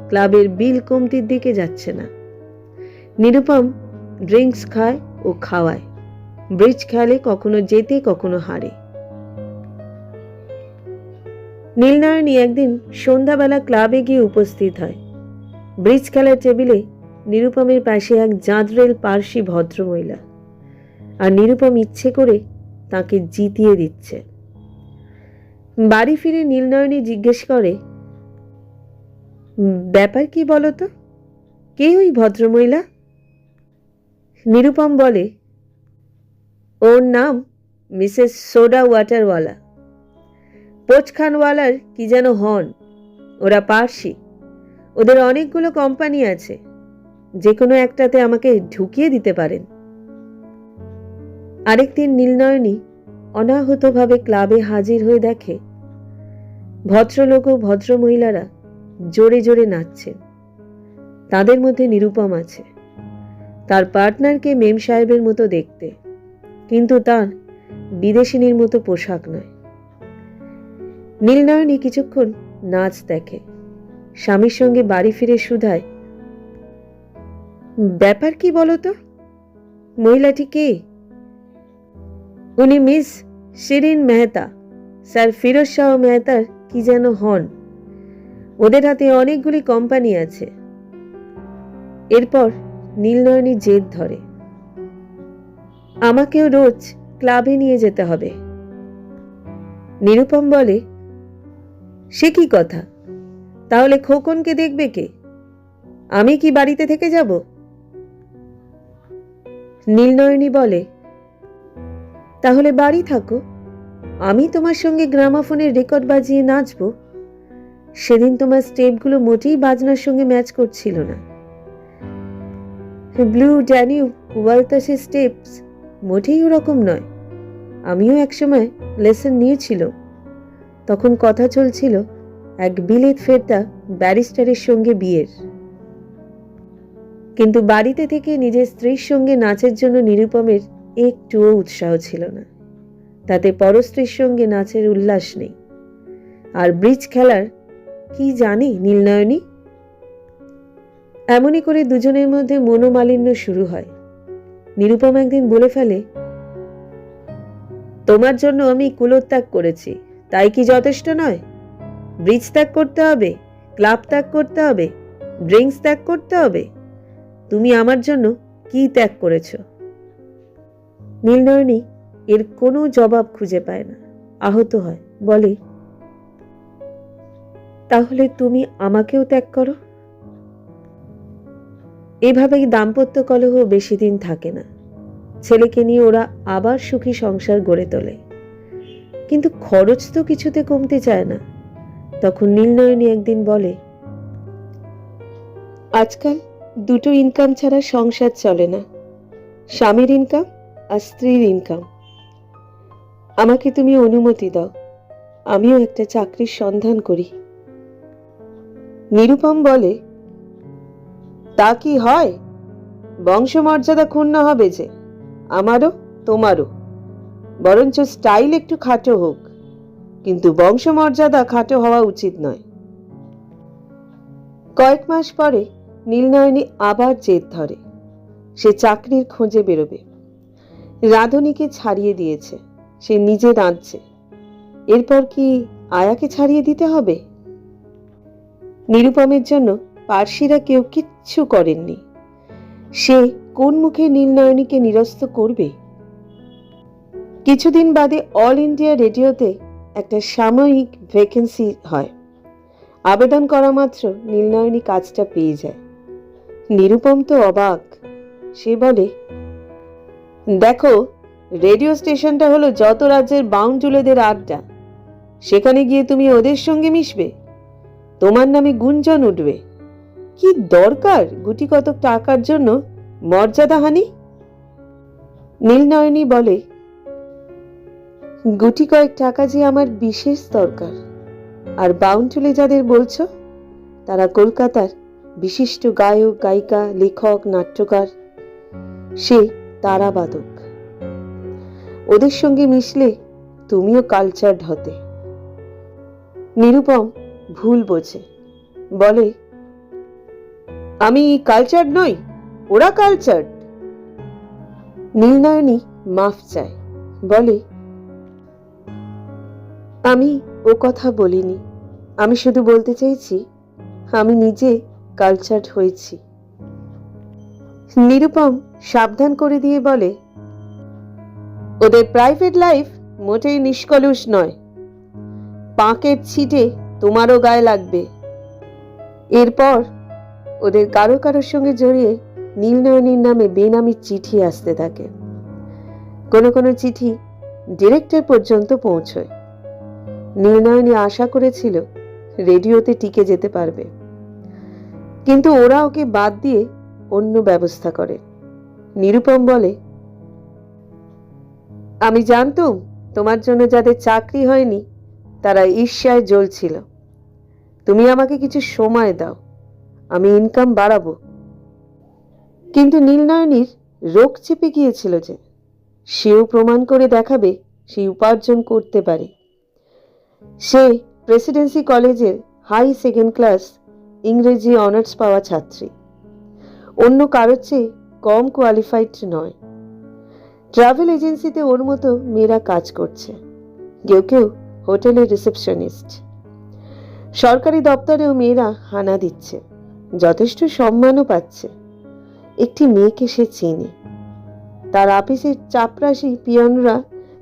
ক্লাবের বিল কমতির দিকে যাচ্ছে না। নিরুপম ড্রিঙ্কস খায় ও খাওয়ায়, ব্রিজ খেলে, কখনো জেতে কখনো হারে। নীলনয়নী একদিন সন্ধ্যাবেলা ক্লাবে গিয়ে উপস্থিত হয়। ব্রিজ খেলার টেবিলে নিরুপমের পাশে এক জাঁদরেল পার্সি ভদ্রমহিলা, আর নিরুপম ইচ্ছে করে তাকে জিতিয়ে দিচ্ছে। বাড়ি ফিরে নীলনয়নী জিজ্ঞেস করে, ব্যাপার কি বলতো, কে ওই ভদ্রমহিলা? নিরুপম বলে, ওর নাম মিসেস সোডা ওয়াটারওয়ালা, পোচখানওয়ালার কি যেন হন। ওরা পার্সি, ওদের অনেকগুলো কোম্পানি আছে, যে কোনো একটাতে আমাকে ঢুকিয়ে দিতে পারেন। আরেকদিন নীলনয়নী অনাহতভাবে ক্লাবে হাজির হয়ে দেখে ভদ্রলোক ও ভদ্রমহিলারা জোরে জোরে নাচছেন। তাদের মধ্যে নিরুপম আছে। তার পার্টনারকে মেম সাহেবের মতো দেখতে, কিন্তু তার বিদেশিনীর মতো পোশাক নয়। নীলনয়নী কিছুক্ষণ নাচ দেখে, স্বামীর সঙ্গে বাড়ি ফিরে শুধায়, ব্যাপার কি বলতো, মহিলাটি কে? উনি মিস শিরিন মেহতা, স্যার ফিরোজ শাহ মেহতার কি যেন হন। ওদের হাতে অনেকগুলি কোম্পানি আছে। এরপর নীলনয়নী জেদ ধরে, আমাকেও রোজ ক্লাবে নিয়ে যেতে হবে। নিরুপম বলে, সে কি কথা, তাহলে খোকনকে দেখবে কে? আমি কি বাড়িতে থেকে যাব? নীলনয়নী বলে, তাহলে বাড়ি থাকো, আমি তোমার সঙ্গে গ্রামাফোনের রেকর্ড বাজিয়ে নাচব। সেদিন তোমার স্টেপগুলো মোটেই বাজনার সঙ্গে ম্যাচ করছিল না। ব্লু ড্যানিউব ওয়ালতাসের স্টেপস মোটেই ওরকম নয়। আমিও একসময় লেসন নিয়েছিল, তখন কথা চলছিল এক বিলেত ফেরতা ব্যারিস্টারের সঙ্গে বিয়ের। কিন্তু বাড়িতে থেকে নিজের স্ত্রীর সঙ্গে নাচের জন্য নিরুপমের একটুও উৎসাহ ছিল না। তাতে পরস্ত্রীর সঙ্গে নাচের উল্লাস নেই। আর ব্রিজ খেলার কি জানে নীলনয়নী? এমনই করে দুজনের মধ্যে মনোমালিন্য শুরু হয়। নিরুপম একদিন বলে ফেলে, তোমার জন্য আমি কুলোত্যাগ করেছি, তাই কি যথেষ্ট নয়? ব্রিজ ত্যাগ করতে হবে, ক্লাব ত্যাগ করতে হবে, ড্রিঙ্কস ত্যাগ করতে হবে? তুমি আমার জন্য কি ত্যাগ করেছ? নীলনয়নী এর কোনো জবাব খুঁজে পায় না, আহত হয়, বলে, তাহলে তুমি আমাকেও ত্যাগ করো। এভাবেই দাম্পত্য কলহ বেশি দিন থাকে না। ছেলেকে নিয়ে ওরা আবার সুখী সংসার গড়ে তোলে। কিন্তু খরচ তো কিছুতে কমতে চায় না। তখন নীলনয়নী একদিন বলে, আজকাল দুটো ইনকাম ছাড়া সংসার চলে না, স্বামীর ইনকাম আর স্ত্রীর ইনকাম। আমাকে তুমি অনুমতি দাও, আমিও একটা চাকরির সন্ধান করি। নিরুপম বলে, তা কি হয়? বংশমর্যাদা ক্ষুণ্ণ হবে যে, আমারও তোমারও। বরঞ্চ স্টাইল একটু খাটো হোক, কিন্তু বংশমর্যাদা খাটো হওয়া উচিত নয়। কয়েক মাস পরে নীলনয়নী আবার জেদ ধরে। সে চাকরির খোঁজে বেরোবে। রাধুনীকে ছাড়িয়ে দিয়েছে, সে নিজে দাঁড়ছে। এরপর কি আয়াকে ছাড়িয়ে দিতে হবে? নিরুপমের জন্য পার্সিরা কেউ কিচ্ছু করেননি। সে কোন মুখে নীলনয়নীকে নিরস্ত করবে? কিছুদিন বাদে অল ইন্ডিয়া রেডিওতে একটা সাময়িক ভ্যাকেন্সি হয়। আবেদন করা মাত্র নীলনয়নী কাজটা পেয়ে যায়। নিরুপম তো অবাক। সে বলে, দেখো, রেডিও স্টেশনটা হলো যত রাজ্যের বাউন্ডুলেদের আড্ডা। সেখানে গিয়ে তুমি ওদের সঙ্গে মিশবে, তোমার নামে গুঞ্জন উঠবে। কি দরকার গুটি কত টাকার জন্য মর্যাদাহানি? নীলনয়নী বলে, গুটি কয়েক টাকা যে আমার বিশেষ দরকার। আর বাউন্ডুলে যাদের বলছো, তারা কলকাতার বিশিষ্ট গায়ক, গায়িকা, লেখক, নাট্যকার। সে তারাবাদক। ওদের সঙ্গে মিশলে তুমিও কালচার্ড হতে। নিরুপম ভুল বোঝে, বলে, আমি কালচার্ড নই, ওরা কালচার্ড। নীলনয়নী মাফ চায়, বলে, আমি ও কথা বলিনি। আমি শুধু বলতে চাইছি আমি নিজে কালচার্ড হয়েছি। নিরুপম সাবধান করে দিয়ে বলে, ওদের প্রাইভেট লাইফ মোটেই নিষ্কলুষ নয়। পাঁকের ছিটে তোমারও গায়ে লাগবে। এরপর ওদের কারো কারোর সঙ্গে জড়িয়ে নীলনয়নীর নামে বেনামি চিঠি আসতে থাকে। কোনো কোনো চিঠি ডিরেক্টর পর্যন্ত পৌঁছয়। নীলনয়নী আশা করেছিল রেডিওতে টিকে যেতে পারবে, কিন্তু ওরা ওকে বাদ দিয়ে অন্য ব্যবস্থা করে। নিরুপম বলে, আমি জানতুম তোমার জন্য যাদের চাকরি হয়নি তারা ঈর্ষায় জ্বলছিল। তুমি আমাকে কিছু সময় দাও, আমি ইনকাম বাড়াবো। কিন্তু নীলনয়নীর রোগ চেপে গিয়েছিল যে, সেও প্রমাণ করে দেখাবে সে উপার্জন করতে পারে। সে প্রেসিডেন্সি কলেজের হাই সেকেন্ড ক্লাস ইংরেজি অনার্স পাওয়া ছাত্রী। অন্য কারোর চেয়ে কম কোয়ালিফাইড নয়। ট্রাভেল এজেন্সিতে ওর মতো মেয়েরা কাজ করছে, কেউ কেউ হোটেলের রিসেপশনিস্ট। সরকারি দপ্তরেও মেয়েরা হানা দিচ্ছে, যথেষ্ট সম্মানও পাচ্ছে। একটি মেয়েকে সে চেনে। তার অফিসের চাপরাশি পিয়নরা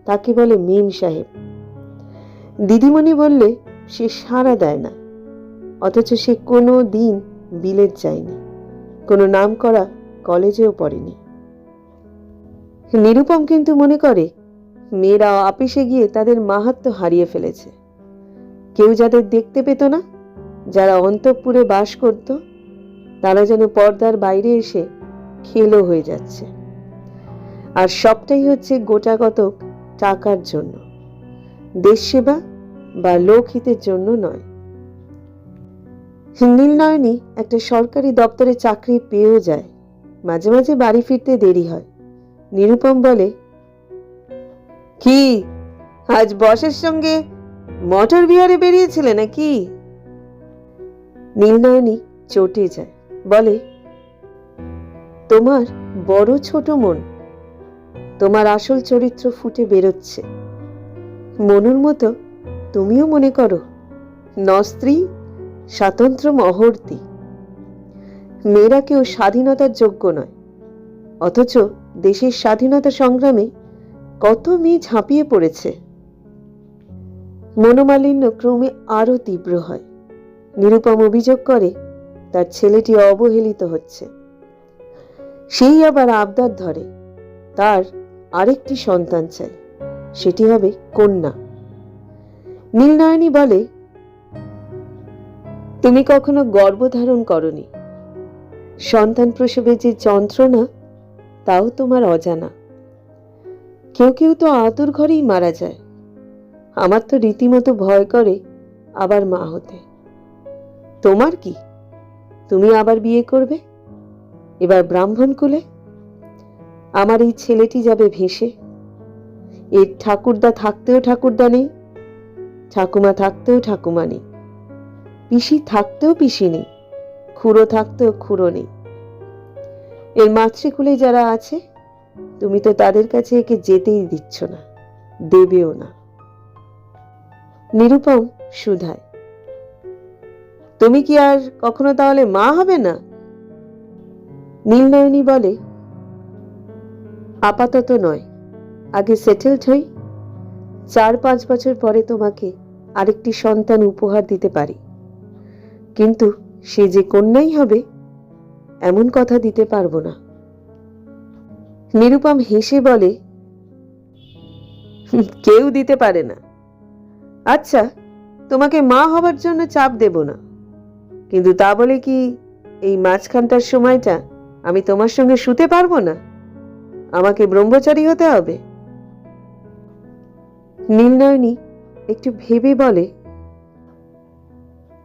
তাকে বলে মেম সাহেব। দিদিমণি বললে সে সাড়া দেয় না, অথচ সে কোনো দিন বিলেত যায়নি, কোনো নাম করা কলেজেও পড়েনি। নিরুপম কিন্তু মনে করে মেয়েরা অফিসে গিয়ে তাদের মাহাত্ম্য হারিয়ে ফেলেছে। কেউ যাদের দেখতে পেত না, যারা অন্তঃপুরে বাস করত, তারা যেন পর্দার বাইরে এসে খেলো হয়ে যাচ্ছে। আর সবটাই হচ্ছে গোটাকতক টাকার জন্য, দেশ সেবা বা লোকহিতের জন্য নয়। নীলনয়নী একটা সরকারি দপ্তরে চাকরি পেয়েও যায়। মাঝে মাঝে বাড়ি ফিরতে দেরি হয়। নিরুপম বলে, কি আজ বসের সঙ্গে মোটর বিহারে বেরিয়েছিলে নাকি? নীলনয়নী চটে যায়, বলে, তোমার বড় ছোট মন। তোমার আসল চরিত্র ফুটে বেরোচ্ছে। মনুর মতো তুমিও মনে করো নস্ত্রী স্বাতন্ত্র্য মহর্তি। মেয়েরা কেউ স্বাধীনতার যোগ্য নয়, অথচ দেশের স্বাধীনতা সংগ্রামে কত মেয়ে ঝাঁপিয়ে পড়েছে। মনোমালিন্য ক্রমে আরো তীব্র হয়। নিরুপম অভিযোগ করে তার ছেলেটি অবহেলিত হচ্ছে। সেই আবার আবদার ধরে তার আরেকটি সন্তান চাই, সেটি হবে কন্যা। নীলনয়নী বলে, তুমি কখনো গর্ভধারণ করনি, সন্তান প্রসবে যে যন্ত্রণা তাও তোমার অজানা। কেউ কেউ তো আতুর ঘরেই মারা যায়। আমার তো রীতিমতো ভয় করে আবার মা হতে। তোমার কি? তুমি আবার বিয়ে করবে, এবার ব্রাহ্মণ কুলে। আমার এই ছেলেটি যাবে ভেসে। এর ঠাকুরদা থাকতেও ঠাকুরদা নেই, ঠাকুমা থাকতেও ঠাকুমা নেই, পিসি থাকতেও পিসি নেই, খুড়ো থাকতেও খুড়ো নেই। এর মাতৃকুলে যারা আছে, তুমি তো তাদের কাছে একে যেতেই দিচ্ছ না, দেবেও না। নিরুপম শুধায়, তুমি কি আর কখনো তাহলে মা হবে না? নীলনয়নী বলে, আপাতত নয়, আগে সেটেলড হই। 4-5 বছর পরে তোমাকে আরেকটি সন্তান উপহার দিতে পারি, কিন্তু সে যে কন্যাই হবে এমন কথা দিতে পারবো না। নিরুপম হেসে বলে, কেউ দিতে পারে না। আচ্ছা, তোমাকে মা হবার জন্য চাপ দেব না, কিন্তু তা বলে কি এই মাঝখানটার সময়টা আমি তোমার সঙ্গে শুতে পারবো না? আমাকে ব্রহ্মচারী হতে হবে? নীলনয়নী একটু ভেবে বলে,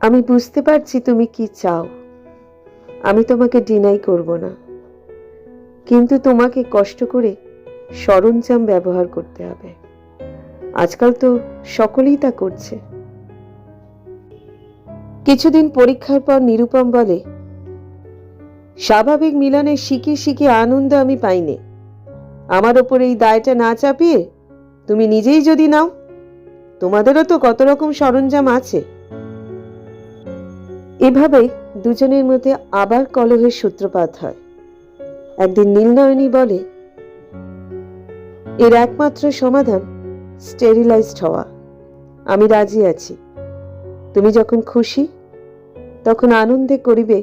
আমি বুঝতে পারছি তুমি কি চাও, আমি তোমাকে ডিনাই করব না, কিন্তু তোমাকে কষ্ট করে সরঞ্জাম ব্যবহার করতে হবে। আজকাল তো সকলেই তা করছে। কিছুদিন পরীক্ষার পর নিরুপম বলে, স্বাভাবিক মিলনের শিখে শিখে আনন্দ আমি পাইনি। আমার ওপর এই দায়টা না চাপিয়ে তুমি নিজেই যদি নাও, তোমাদেরও তো কত রকম সরঞ্জাম আছে। এভাবে দুজনের মধ্যে আবার কলহের সূত্রপাত হয়। একদিন নীলনয়নী বলে, এর একমাত্র সমাধান স্টেরিলাইজড হওয়া। আমি রাজি আছি। তুমি যখন খুশি তখন আনন্দে করিবে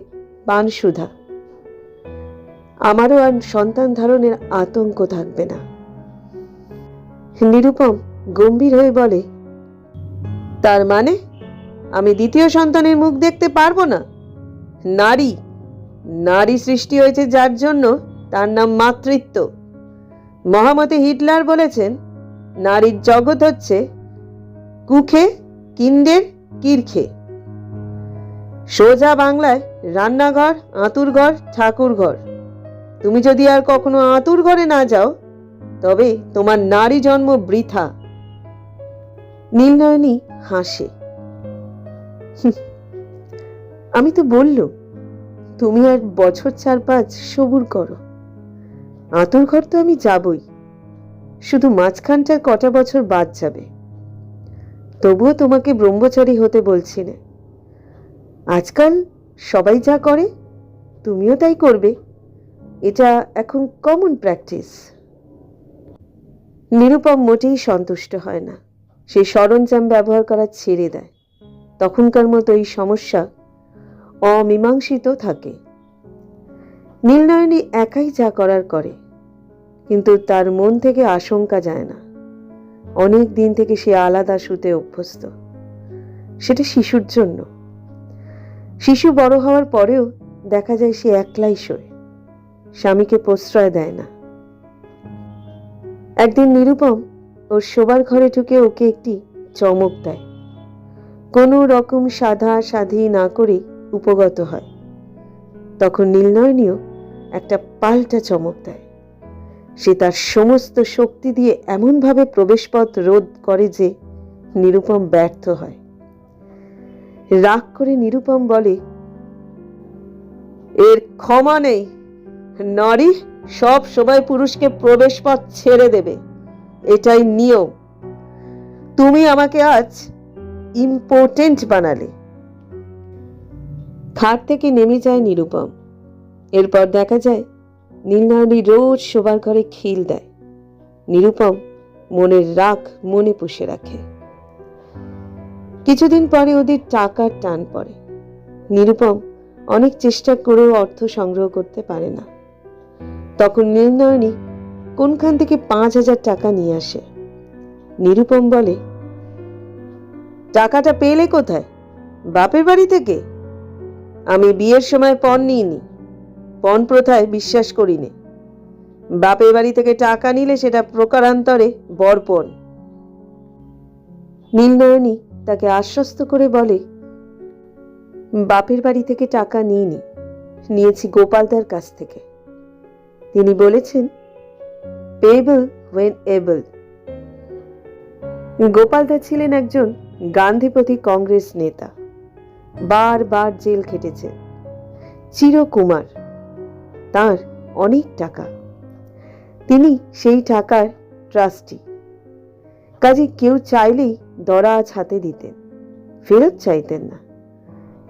পানসুধা। আমারও আর সন্তান ধারণের আতঙ্ক থাকবে না। নিরুপম গম্ভীর হয়ে বলে, তার মানে আমি দ্বিতীয় সন্তানের মুখ দেখতে পারবো না? নারী নারী সৃষ্টি হয়েছে যার জন্য তার নাম মাতৃত্ব। মহামতি হিটলার বলেছেন, নারীর জগৎ হচ্ছে কুখে কিন্ডের কিরখে। সোজা বাংলায় রান্নাঘর, আঁতুর ঘর, ঠাকুর ঘর। তুমি যদি আর কখনো আঁতুর ঘরে না যাও, তবে তোমার নারী জন্ম বৃথা। নীলনয়নী হাসে, আমি তো বললুম, তুমি আর বছর 4-5 সবুর করো। আঁতুর ঘর তো আমি যাবই, শুধু মাঝখানটার কটা বছর বাদ যাবে। তবুও তোমাকে ব্রহ্মচারী হতে বলছি না। আজকাল সবাই যা করে তুমিও তাই করবে, এটা এখন কমন প্র্যাকটিস। নিরুপম মোটেই সন্তুষ্ট হয় না। সে সরঞ্জাম ব্যবহার করা ছেড়ে দেয়। তখনকার মতো এই সমস্যা অমীমাংসিত থাকে। নীলনয়নী একাই যা করার করে, কিন্তু তার মন থেকে আশঙ্কা যায় না। অনেক দিন থেকে সে আলাদা শুতে অভ্যস্ত। সেটা শিশুর জন্য। শিশু বড় হওয়ার পরেও দেখা যায় সে একলাই শোয়, স্বামীকে প্রশ্রয় দেয় না। একদিন নিরুপম ওর শোবার ঘরে ঢুকে ওকে একটি চমক দেয়। কোনো রকম সাধা সাধি না করে উপগত হয়। তখন নীলনয়নীও একটা পাল্টা চমক দেয়। সে তার সমস্ত শক্তি দিয়ে এমনভাবে প্রবেশপথ রোধ করে যে নিরুপম ব্যর্থ হয়। রাগ করে নিরুপম বলে, এর ক্ষমা নেই। নারী সব সময় পুরুষকে প্রবেশপথ ছেড়ে দেবে, এটাই নিয়ম। তুমি আমাকে আজ ইম্পর্টেন্ট বানালে। খাট থেকে নেমে যায় নিরুপম। এরপর দেখা যায় নীলনয়নী রোজ শোবার ঘরে খিল দেয়। নিরুপম মনের রাগ মনে পুষে রাখে। কিছুদিন পরে ওদের টাকার টান পড়ে। নিরুপম অনেক চেষ্টা করেও অর্থ সংগ্রহ করতে পারে না। তখন নীলনয়নী কোনখান থেকে 5,000 টাকা নিয়ে আসে। নিরুপম বলে, টাকাটা পেলে কোথায়? বাপের বাড়ি থেকে? আমি বিয়ের সময় পণ নিইনি, পণ প্রথায় বিশ্বাস করি নে। বাপের বাড়ি থেকে টাকা নিলে সেটা প্রকারান্তরে বরপণ। নীলনয়নী তাকে আশ্বস্ত করে বলে, বাপের বাড়ি থেকে টাকা নিইনি, নিয়েছি গোপালদার কাছ থেকে। তিনি বলেছেন, পেয়েবল ওয়েন এবল। গোপালদা ছিলেন একজন গান্ধীপন্থী কংগ্রেস নেতা। বারবার জেল খেটেছেন। চিরকুমার, তার অনেক টাকা। তিনি সেই টাকার ট্রাস্টি। কাজে কেউ চাইলেই দরাজ হাতে দিতেন, ফেরত চাইতেন না।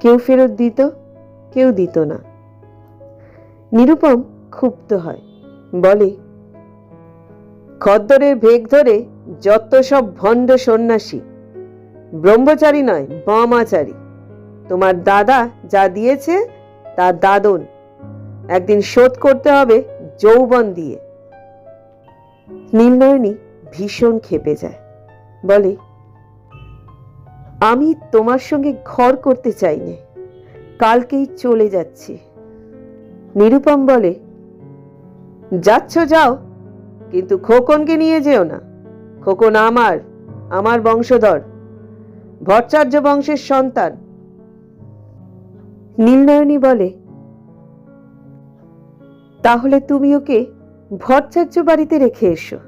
কেউ ফেরত দিত, কেউ দিত না। নিরুপম ক্ষুব্ধ হয়, বলে, খদ্দরের ভেগ ধরে যত সব ভণ্ড সন্ন্যাসী, ব্রহ্মচারী নয় বামাচারী। তোমার দাদা যা দিয়েছে তা দাদন, একদিন শোধ করতে হবে যৌবন দিয়ে। নীলনয়নী ভীষণ ক্ষেপে যায়, বলে, আমি তোমার সঙ্গে ঘর করতে চাই না, কালকেই চলে যাচ্ছি। নিরুপম বলে, যাচ্ছ যাও, কিন্তু খোকনকে নিয়ে যেও না। খোকন আমার বংশধর, ভট্টাচার্য বংশের সন্তান। নীলনয়নী বলে, তাহলে তুমি ওকে ভট্টাচার্য বাড়িতে রেখে এসো।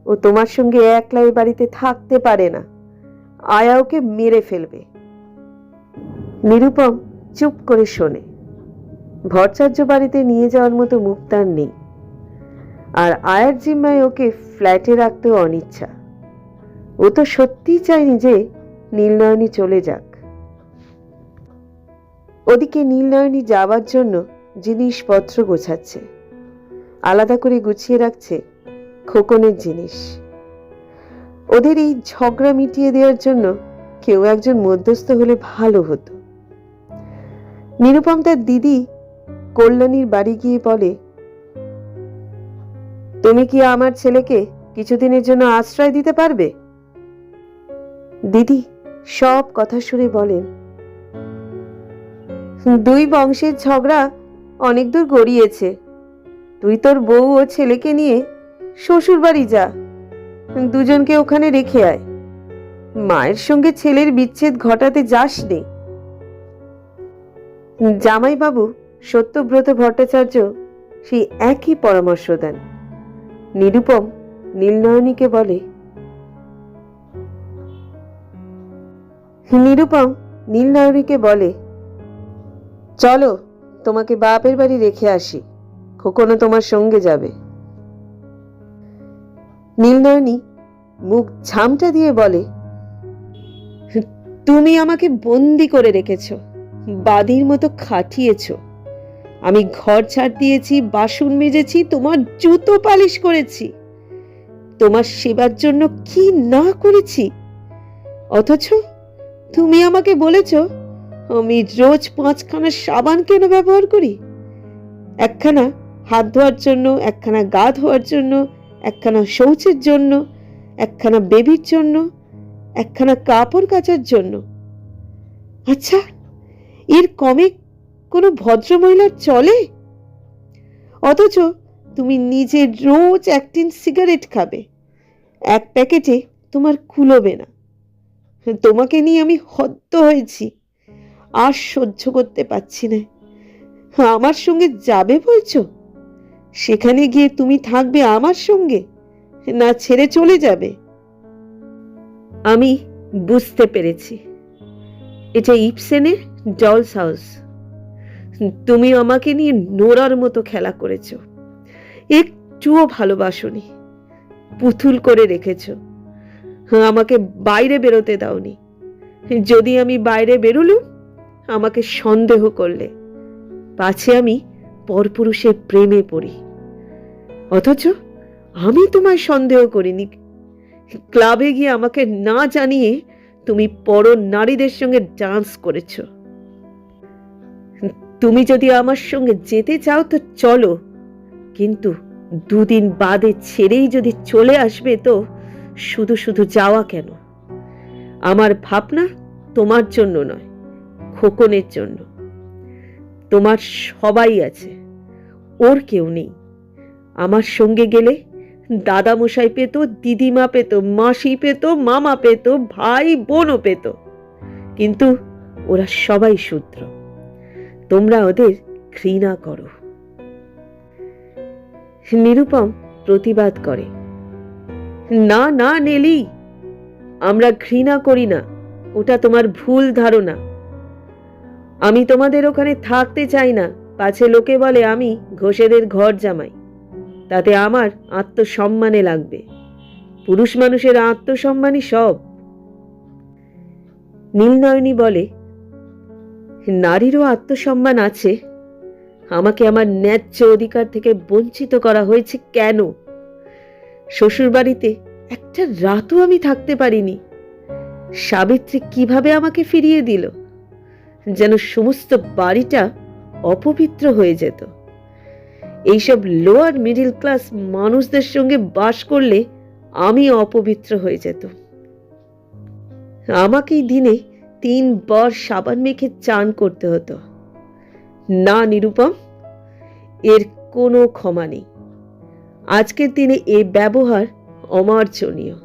ও তোমার সঙ্গে একলা এ বাড়িতে থাকতে পারে না, আয়া ওকে মেরে ফেলবে। নিরুপম চুপ করে শোনে। ভট্টাচার্য বাড়িতে নিয়ে যাওয়ার মতো মুখ তার নেই, আর আয়ার জিম্মায় ওকে ফ্ল্যাটে রাখতেও অনিচ্ছা। ও তো সত্যিই চায়নি যে নীলনয়নী চলে যাক। ওদিকে নীলনয়নী যাবার জন্য জিনিসপত্র গোছাচ্ছে, আলাদা করে গুছিয়ে রাখছে খোকনের জিনিস। ওদের এই ঝগড়া মিটিয়ে দেওয়ার জন্য কেউ একজন মধ্যস্থ হলে ভালো হতো। নিরুপম তার দিদি কল্যাণীর বাড়ি গিয়ে বলে, তুমি কি আমার ছেলেকে কিছুদিনের জন্য আশ্রয় দিতে পারবে? দিদি সব কথা শুনে বলেন, দুই বংশের ঝগড়া অনেক দূর গড়িয়েছে। তুই তোর বউ ও ছেলেকে নিয়ে শ্বশুর বাড়ি যা, দুজনকে ওখানে রেখে আয়। মায়ের সঙ্গে ছেলের বিচ্ছেদ ঘটাতে যাস নে। জামাইবাবু সত্যব্রত ভট্টাচার্য সেই একই পরামর্শ দেন। নিরুপম নীলনয়নীকে বলে, চলো তোমাকে বাপের বাড়ি রেখে আসি, খোকনও তোমার সঙ্গে যাবে। নীলনয়নী মুখ ঝামটা দিয়ে বলে, তুমি আমাকে বন্দি করে রেখেছ, বাদীর মতো খাটিয়েছ। আমি ঘর ঝাড় দিয়েছি, বাসন মেজেছি, তোমার জুতো পালিশ করেছি, তোমার সেবার জন্য কি না করেছি। অথচ তুমি আমাকে বলেছ আমি রোজ 5খানা সাবান কেন ব্যবহার করি? একখানা হাত ধোয়ার জন্য, একখানা গা ধোয়ার জন্য, একখানা শৌচের জন্য, একখানা বেবির জন্য, একখানা কাপড় কাচার জন্য। আচ্ছা, এর কমে কোনো ভদ্রমহিলার চলে? অথচ তুমি নিজে রোজ 1 টিন সিগারেট খাবে, এক প্যাকেটে তোমার কুলোবে না। তোমাকে নিয়ে আমি হদ্দ হয়েছি। আর সহ্য করতে পারছি না। আমার সঙ্গে যাবে বলছো? সেখানে গিয়ে তুমি থাকবে আমার সঙ্গে, না ছেড়ে চলে যাবে? আমি বুঝতে পেরেছি, এটা ইবসেনের ডলস হাউস। তুমি আমাকে নিয়ে নোরার মতো খেলা করেছ, একটুও ভালোবাসোনি, পুতুল করে রেখেছ। আমাকে বাইরে বেরোতে দাওনি। যদি আমি বাইরে বেরোলুম, আমাকে সন্দেহ করলে, পাছে আমি পরপুরুষের প্রেমে পড়ি। অথচ আমি তোমায় সন্দেহ করিনি। ক্লাবে গিয়ে আমাকে না জানিয়ে তুমি পর নারীদের সঙ্গে ডান্স করেছ। তুমি যদি আমার সঙ্গে যেতে চাও তো চলো, কিন্তু দুদিন বাদে ছেড়েই যদি চলে আসবে তো শুধু শুধু যাওয়া কেন? আমার ভাবনা তোমার জন্য নয়, খোকনের জন্য। তোমার সবাই আছে, ওর কেউ নেই। আমার সঙ্গে গেলে দাদামশাই পেত, দিদিমা পেত, মাসি পেত, মামা পেত, ভাই বোনও পেত, কিন্তু ওরা সবাই শূদ্র। তোমরা ওদের ঘৃণা করো। নিরুপম প্রতিবাদ করে, না না নেলি, আমরা ঘৃণা করি না, ওটা তোমার ভুল ধারণা। আমি তোমাদের ওখানে থাকতে চাই না, পাছে লোকে বলে আমি ঘোষেদের ঘর জামাই, তাতে আমার আত্মসম্মানে লাগবে। পুরুষ মানুষের আত্মসম্মানই সব। নীলনয়নী বলে, নারীরও আত্মসম্মান আছে। আমাকে আমার ন্যায্য অধিকার থেকে বঞ্চিত করা হয়েছে কেন? শ্বশুরবাড়িতে একটা রাতও আমি থাকতে পারিনি। সাবিত্রী কিভাবে আমাকে ফিরিয়ে দিল, যেন সমস্ত বাড়িটা অপবিত্র হয়ে যেত। এইসব লোয়ার মিডিল ক্লাস মানুষদের সঙ্গে বাস করলে আমি অপবিত্র হয়ে যেত। আমাকেই দিনে 3 বার সাবান মেখে চান করতে হতো। না নিরুপম, এর কোনো ক্ষমা নেই। আজকের দিনে এই ব্যবহার অমার্জনীয়।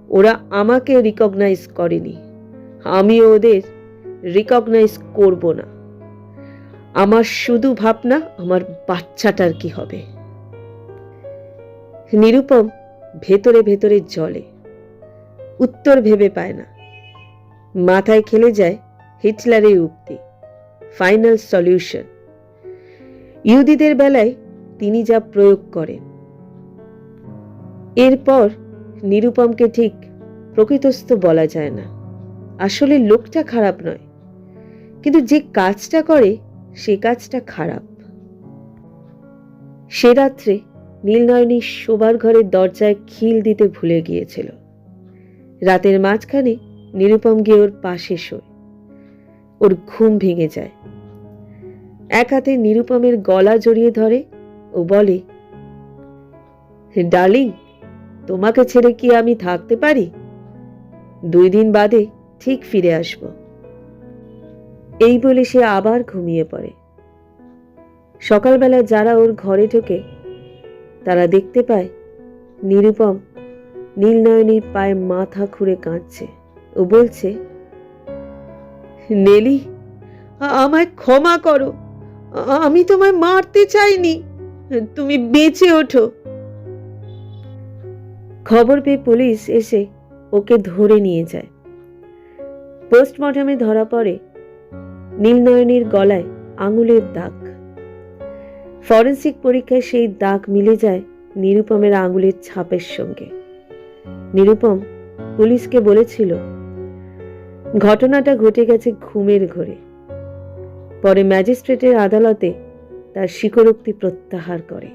ওরা আমাকে রিকগনাইজ করেনি, আমি ওদের রিকগনাইজ করব না। আমার শুধু ভাবনা আমার বাচ্চাটার কি হবে। নিরুপম ভেতরে ভেতরে জ্বলে, উত্তর ভেবে পায় না। মাথায় খেলে যায় হিটলারের উক্তি, ফাইনাল সলিউশন। ইহুদিদের বেলায় তিনি যা প্রয়োগ করেন। এরপর নিরুপমকে ঠিক প্রকৃতস্থ বলা যায় না। আসলে লোকটা খারাপ নয়, কিন্তু যে কাজটা করে সে কাজটা খারাপ। সে রাত্রে নীলনয়নী শোবার ঘরের দরজায় খিল দিতে ভুলে গিয়েছিল। রাতের মাঝখানে নিরুপম গিয়ে ওর পাশে শোয়। ওর ঘুম ভেঙে যায়। এক হাতে নিরুপমের গলা জড়িয়ে ধরে ও বলে, ডার্লিং, তোমাকে ছেড়ে কি আমি থাকতে পারি? 2 দিন বাদে ঠিক ফিরে আসব। এই বলে সে আবার ঘুমিয়ে পড়ে। সকালবেলা যারা ওর ঘরে ঢোকে তারা দেখতে পায় নিরুপম নীলনয়নীর পায়ে মাথা খুঁড়ে কাঁদছে। ও বলছে, নেলি, আমায় ক্ষমা করো, আমি তোমায় মারতে চাইনি, তুমি বেঁচে ওঠো। খবর পেয়ে পুলিশ এসে ওকে ধরে নিয়ে যায়। পোস্টমর্টমে ধরা পড়ে নীলনয়নীর গলায় আঙুলের দাগ। ফরেন্সিক পরীক্ষায় সেই দাগ মিলে যায় নিরুপমের আঙুলের ছাপের সঙ্গে। নিরুপম পুলিশকে বলেছিল ঘটনাটা ঘটে গেছে ঘুমের ঘোরে। পরে ম্যাজিস্ট্রেটের আদালতে তার স্বীকারোক্তি প্রত্যাহার করে।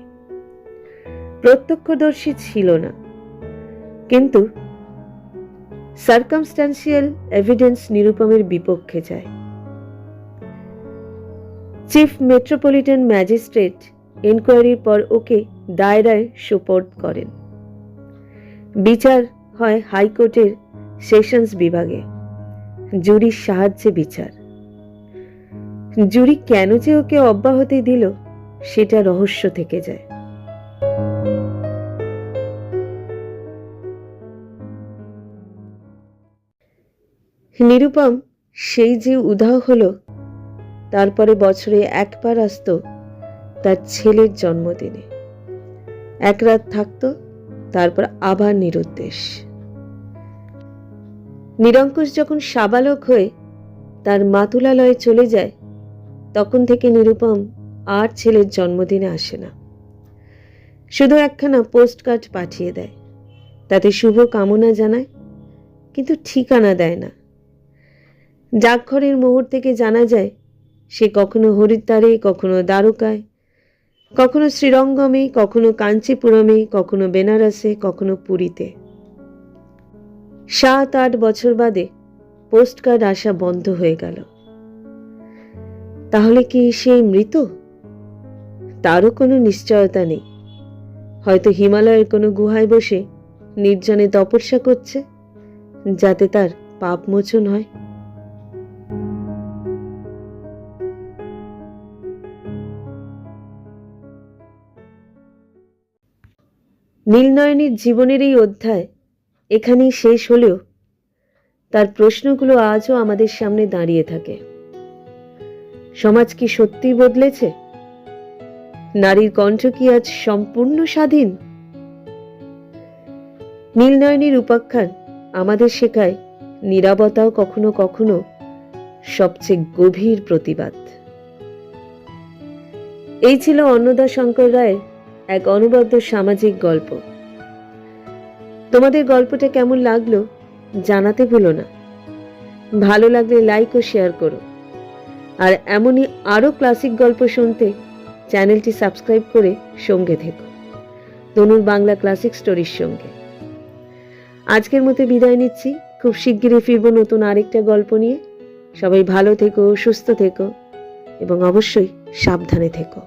প্রত্যক্ষদর্শী ছিল না, কিন্তু সার্কামস্ট্যান্সিয়াল এভিডেন্স নিরুপমের বিপক্ষে যায়। চিফ মেট্রোপলিটন ম্যাজিস্ট্রেট এনকোয়ারির পর ওকে দায়রায় সোপর্দ করেন। বিচার হয় হাইকোর্টের সেশনস বিভাগে, জুরির সাহায্যে বিচার। জুরি কেন যে ওকে অব্যাহতি দিল সেটা রহস্য থেকে যায়। নিরুপম সেই যে উধাও হলো তারপরে বছরে একবার আসতো তার ছেলের জন্মদিনে। এক রাত থাকতো, তারপর আবার নিরুদ্দেশ। নিরঙ্কুশ যখন সাবালক হয়ে তার মাতুলালয়ে চলে যায়, তখন থেকে নিরুপম আর ছেলের জন্মদিনে আসে না। শুধু একখানা পোস্ট কার্ড পাঠিয়ে দেয়, তাতে শুভ কামনা জানায়, কিন্তু ঠিকানা দেয় না। ডাকঘরের মোহর থেকে জানা যায় সে কখনো হরিদ্বারে, কখনো দ্বারকায়, কখনো শ্রীরঙ্গমে, কখনো কাঞ্চিপুরমে, কখনো বেনারসে, কখনো পুরীতে। 7-8 বছর বাদে পোস্ট কার্ড আসা বন্ধ হয়ে গেল। তাহলে কি সে মৃত? তারও কোনো নিশ্চয়তা নেই। হয়তো হিমালয়ের কোনো গুহায় বসে নির্জনে তপস্যা করছে, যাতে তার পাপ মোচন হয়। নীলনয়নীর জীবনের এই অধ্যায় এখানেই শেষ হলেও তার প্রশ্নগুলো আজও আমাদের সামনে দাঁড়িয়ে থাকে। সমাজ কি সত্যিই বদলেছে? নারীর কণ্ঠ কি আজ সম্পূর্ণ স্বাধীন? নীলনয়নীর উপাখ্যান আমাদের শেখায় নীরবতাও কখনো কখনো সবচেয়ে গভীর প্রতিবাদ। এই ছিল অন্নদা শঙ্কর রায়ের এক অনবদ্য সামাজিক গল্প। তোমাদের গল্পটা কেমন লাগলো জানাতে ভুলো না। ভালো লাগলে লাইক ও শেয়ার করো। আর এমনই আরো ক্লাসিক গল্প শুনতে চ্যানেলটি সাবস্ক্রাইব করে সঙ্গে থেকো তনুর বাংলা ক্লাসিক স্টোরির সঙ্গে। আজকের মতো বিদায় নিচ্ছি। খুব শিগগিরই ফিরবো নতুন আরেকটা গল্প নিয়ে। সবাই ভালো থেকো, সুস্থ থেকো এবং অবশ্যই সাবধানে থেকো।